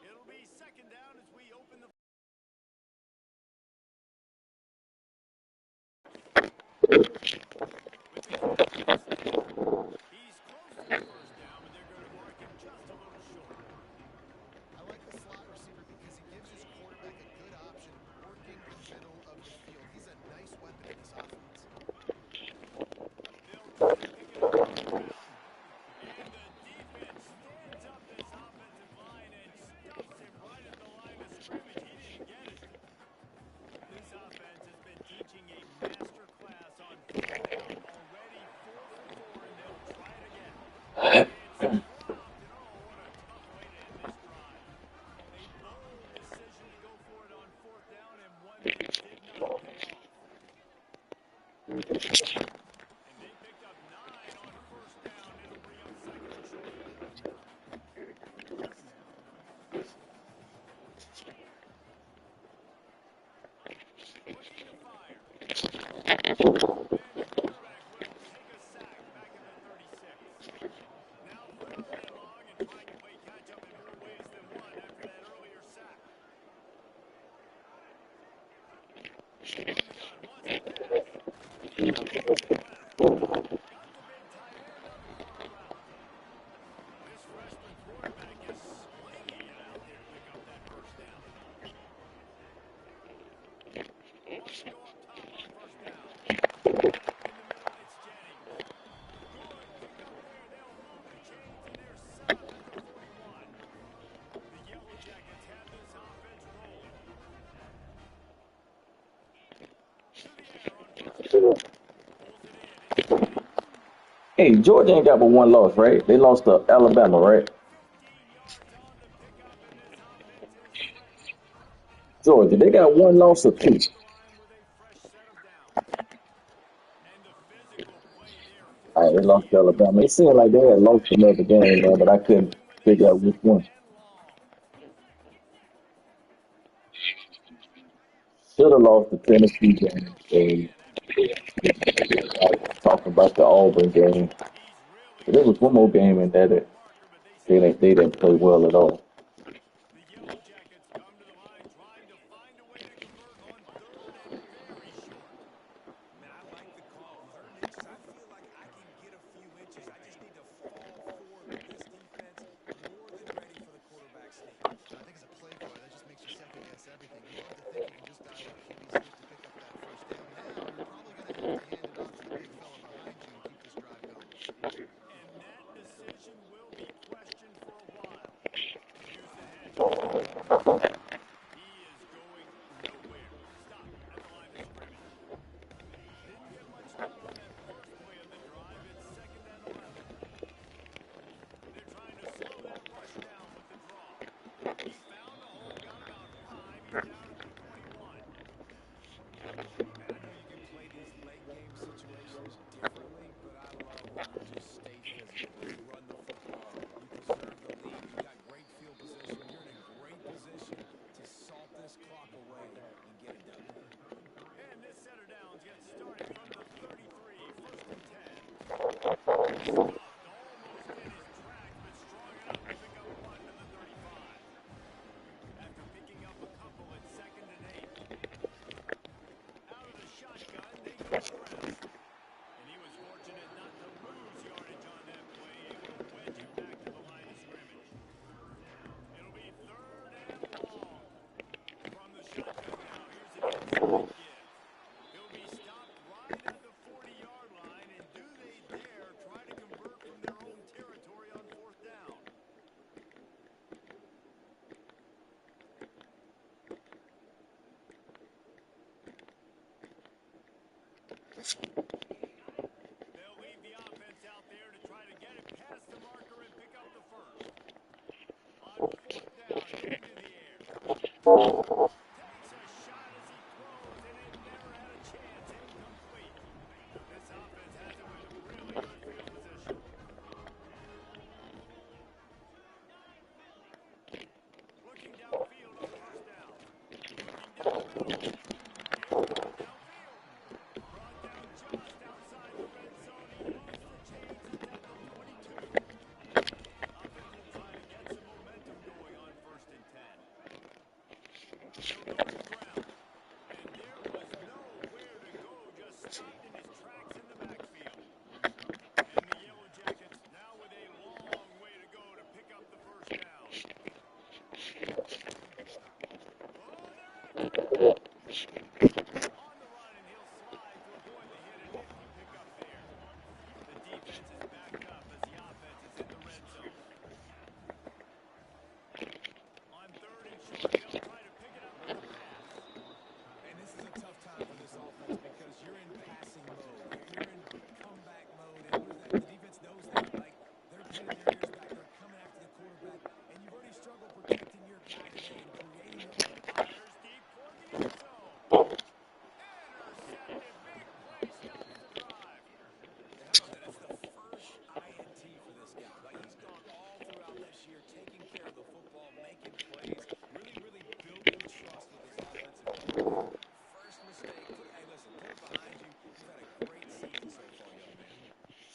It'll be 2nd down as we open the... He's close to the first down, but they're going to mark him just a little short. I like the slot receiver because he gives his quarterback a good option working the middle of the field. He's a nice weapon in this offense. They'll try to pick it up on the ground. And the defense stands up this offensive line and stuffs him right at the line of scrimmage. He didn't get it. This offense has been teaching a master class on fourth down. Already 4 for 4, and they'll try it again. It's dropped, and oh, what a tough way to end this drive. A bold decision to go for it on 4th down, and one that did not pay off. And they picked up 9 on 1st down. It'll bring up 2nd and short. Looking to fire. And the quarterback will take a sack back at the 36. Now 3rd and long and trying to play catch-up in more ways than one after that earlier sack. From the gun, wants to pass. Got the big tight end on the corner route. This freshman quarterback is slinging it out there to pick up that first down. Wants to go up top on 1st down. Got it in the middle, it's Jennings. Good pick up there. They'll move the chains, and they're set up at the 41. The Yellow Jackets have this offense rolling. Hey, Georgia ain't got but one loss, right? They lost to Alabama, right? 15 yards on the pickup, and this offense is clicking. Georgia, they got one loss or two. The line with a fresh set of downs. And the physical play there, All right, forcing they the lost to Alabama. It seemed like they had lost another game, man, but I couldn't going with a figure out which second one. and long. Should have lost the Tennessee game. They'll try again after picking up the first. Talking about the Auburn game. He's really But there was close one to more that game in there first-down that marker, but they settle for they didn't 3rd play and well at 10. all. The Yellow Jackets come to the line trying to find a way to convert on 3rd and very short. Man, I like the call. 3rd and inches. I feel like I can get a few inches. I just need to fall forward with this defense. More than ready for the quarterback sneak. I think as a play caller, that just makes you second guess everything. You love to think you can just dial up QB sneak to pick up that first down. Now you're probably going to have to hand it off to the big fella behind you and keep this drive going. And that decision will be questioned for a while. Here's the handoff. He is going nowhere. Stop at the line of scrimmage. Didn't get much done on that first play of the drive. It's 2nd and 11. They're trying to slow that rush down with the draw. He found a hole, got about 5. He's down at the 21. Man, I know you can play these late game situations differently, but I love when you just stay physical. You run the football. You preserve the lead. You got great field position. You're in a great position to salt this clock away and get it done. And this set of downs gets started from the 33. 1st and 10. Stuffed almost in his tracks, but strong enough to pick up 1 to the 35. After picking up a couple at 2nd and 8. Out of the shotgun, they go to the ground. And he was fortunate not to lose yardage on that play, able to wedge it back to the line of scrimmage. It'll be 3rd and long. From the shotgun now, here's an inside give. He'll be stopped right at the 40-yard line, and do they dare try to convert from their own territory on 4th down? They'll leave the offense out there to try to get it past the marker and pick up the first. On 4th down, going to the air. Takes a shot as he throws, and it never had a chance. Incomplete. This offense has it with really good field position. Looking downfield on 1st down. Looking down the middle. He'll throw it downfield. Brought down just outside the red zone. He moves the chains. It's at the 22. Offense will try to get some momentum going on 1st and 10. He'll go to the ground. And there was nowhere to go. Just stopped in his tracks in the backfield. And the Yellow Jackets now with a long way to go to pick up the first down. Oh, they're after him. On the run, and he'll slide to avoid the hit. An empty pickup there. The defense is backed up as the offense is in the red zone. On 3rd and short, they'll try to pick it up with the pass. And this is a tough time for this offense because you're in passing mode. You're in comeback mode. And what is that? The defense knows that. Like, they're pinning their ears back. They're coming after the quarterback. And you've already struggled protecting your guy today and creating your own. Fires deep toward the end zone. Intercepted. Big play stops the drive. And how about that? That's the first INT for this guy. Like, he's gone all throughout this year, taking care of the football, making plays, really, really building trust with his offensive coordinator. First mistake, hey, listen, put it behind you. You've had a great season so far, young man.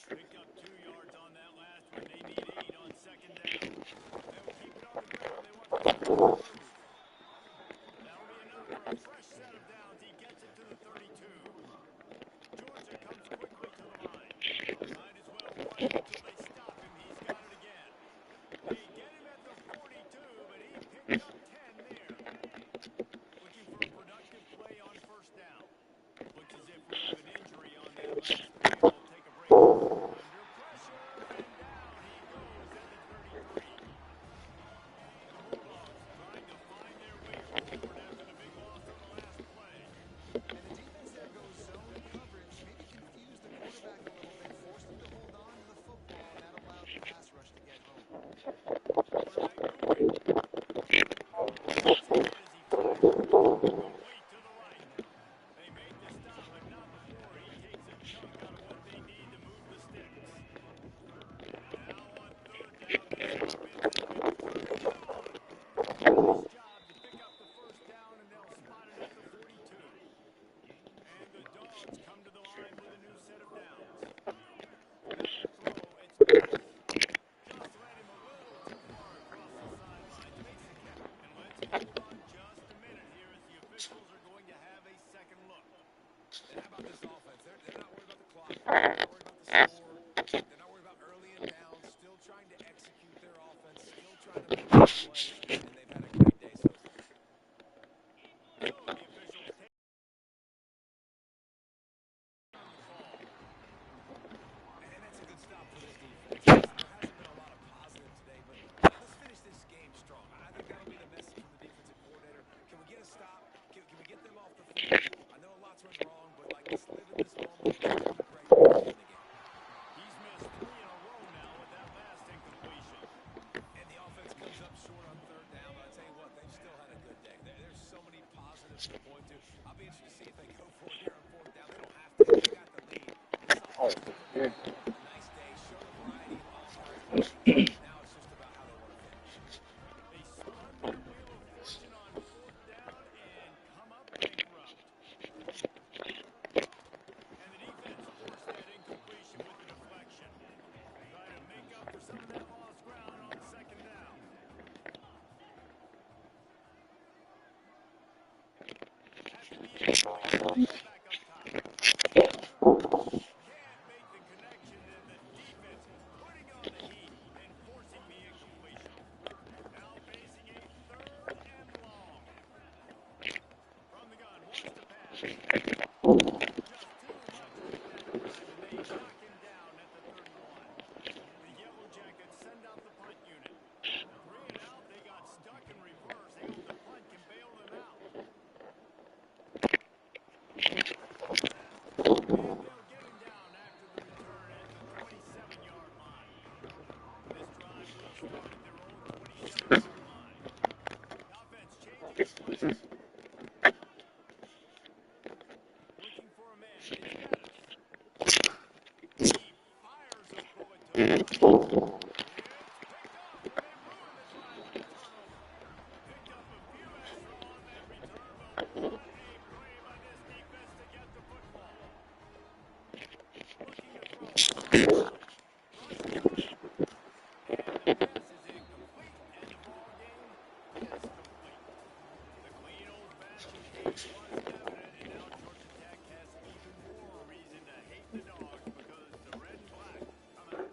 Picked up 2 yards on that last one. They need 8 on 2nd down. They'll keep it on the ground. They want the ball on the move. That'll be enough for a fresh set of downs. He gets it to the 32. Georgia comes quickly to the line. Might as well run it until they stop him. He's got it again. They get him at the 42, but he picked up 10 there. Looking for a productive play on 1st down. Looks as if we have an injury on that last play. We'll take a break. Under pressure, and down he goes at the 33. The Bulldogs trying to find their way forward after the big loss on the last play. And the defense there goes zone coverage, maybe confused the quarterback a little bit, forced him to hold on, score. They're not worried about early and down, still trying to execute their offense, still trying to make big plays, and they've had a great day so far. So the officials take on the call. And that's a good stop for this defense. Listen, there hasn't been a lot of positive today, but let's finish this game strong. I think that'll be the message from the defensive coordinator. Can we get a stop? Can we get them off the field? I know a lot's went wrong, but like, let's live in this moment. Let's do something great and end the game. He's missed 3 in a row now with that last incompletion. And the offense comes up short on third down, but I tell you what, they've still had a good day. There's so many positives to point to. I'll be interested to see if they go for it here on fourth down. They don't have to. They got the lead. This offense is putting together a nice day, showed a variety of offense plays. Now it's just about how they want to finish. They spun that wheel of fortune on 4th down and come up bankrupt. And the defense forced that incompletion with the deflection. Try to make up for some of that lost ground on 2nd down. After the incompletion, they get back up top. Can't make the connection, and the defense putting on the heat and forcing the incompletion. Now facing a 3rd and long. From the gun, wants to pass. Just too much weight that time, and they knock him down at the 31. The Yellow Jackets send out the punt unit. 3 and out, they got stuck in reverse. They hope the punt can bail them out. And they'll get him down after the return at the 27-yard line. This drive will start at their own 27-yard line. The offense changing its plays. Looking for a man. It's Madden. He fires a bullet to the right. It's picked up, and they ruin the drive with the turnover. Picked up a few extra on that return, but what a play by this defense to get the football. Looking to throw. Crosses the 30. And the pass is incomplete, and the ball game is complete. The clean old-fashioned hate was evident, and now Georgia Tech has even more reason to hate the Dogs because the red and black come out.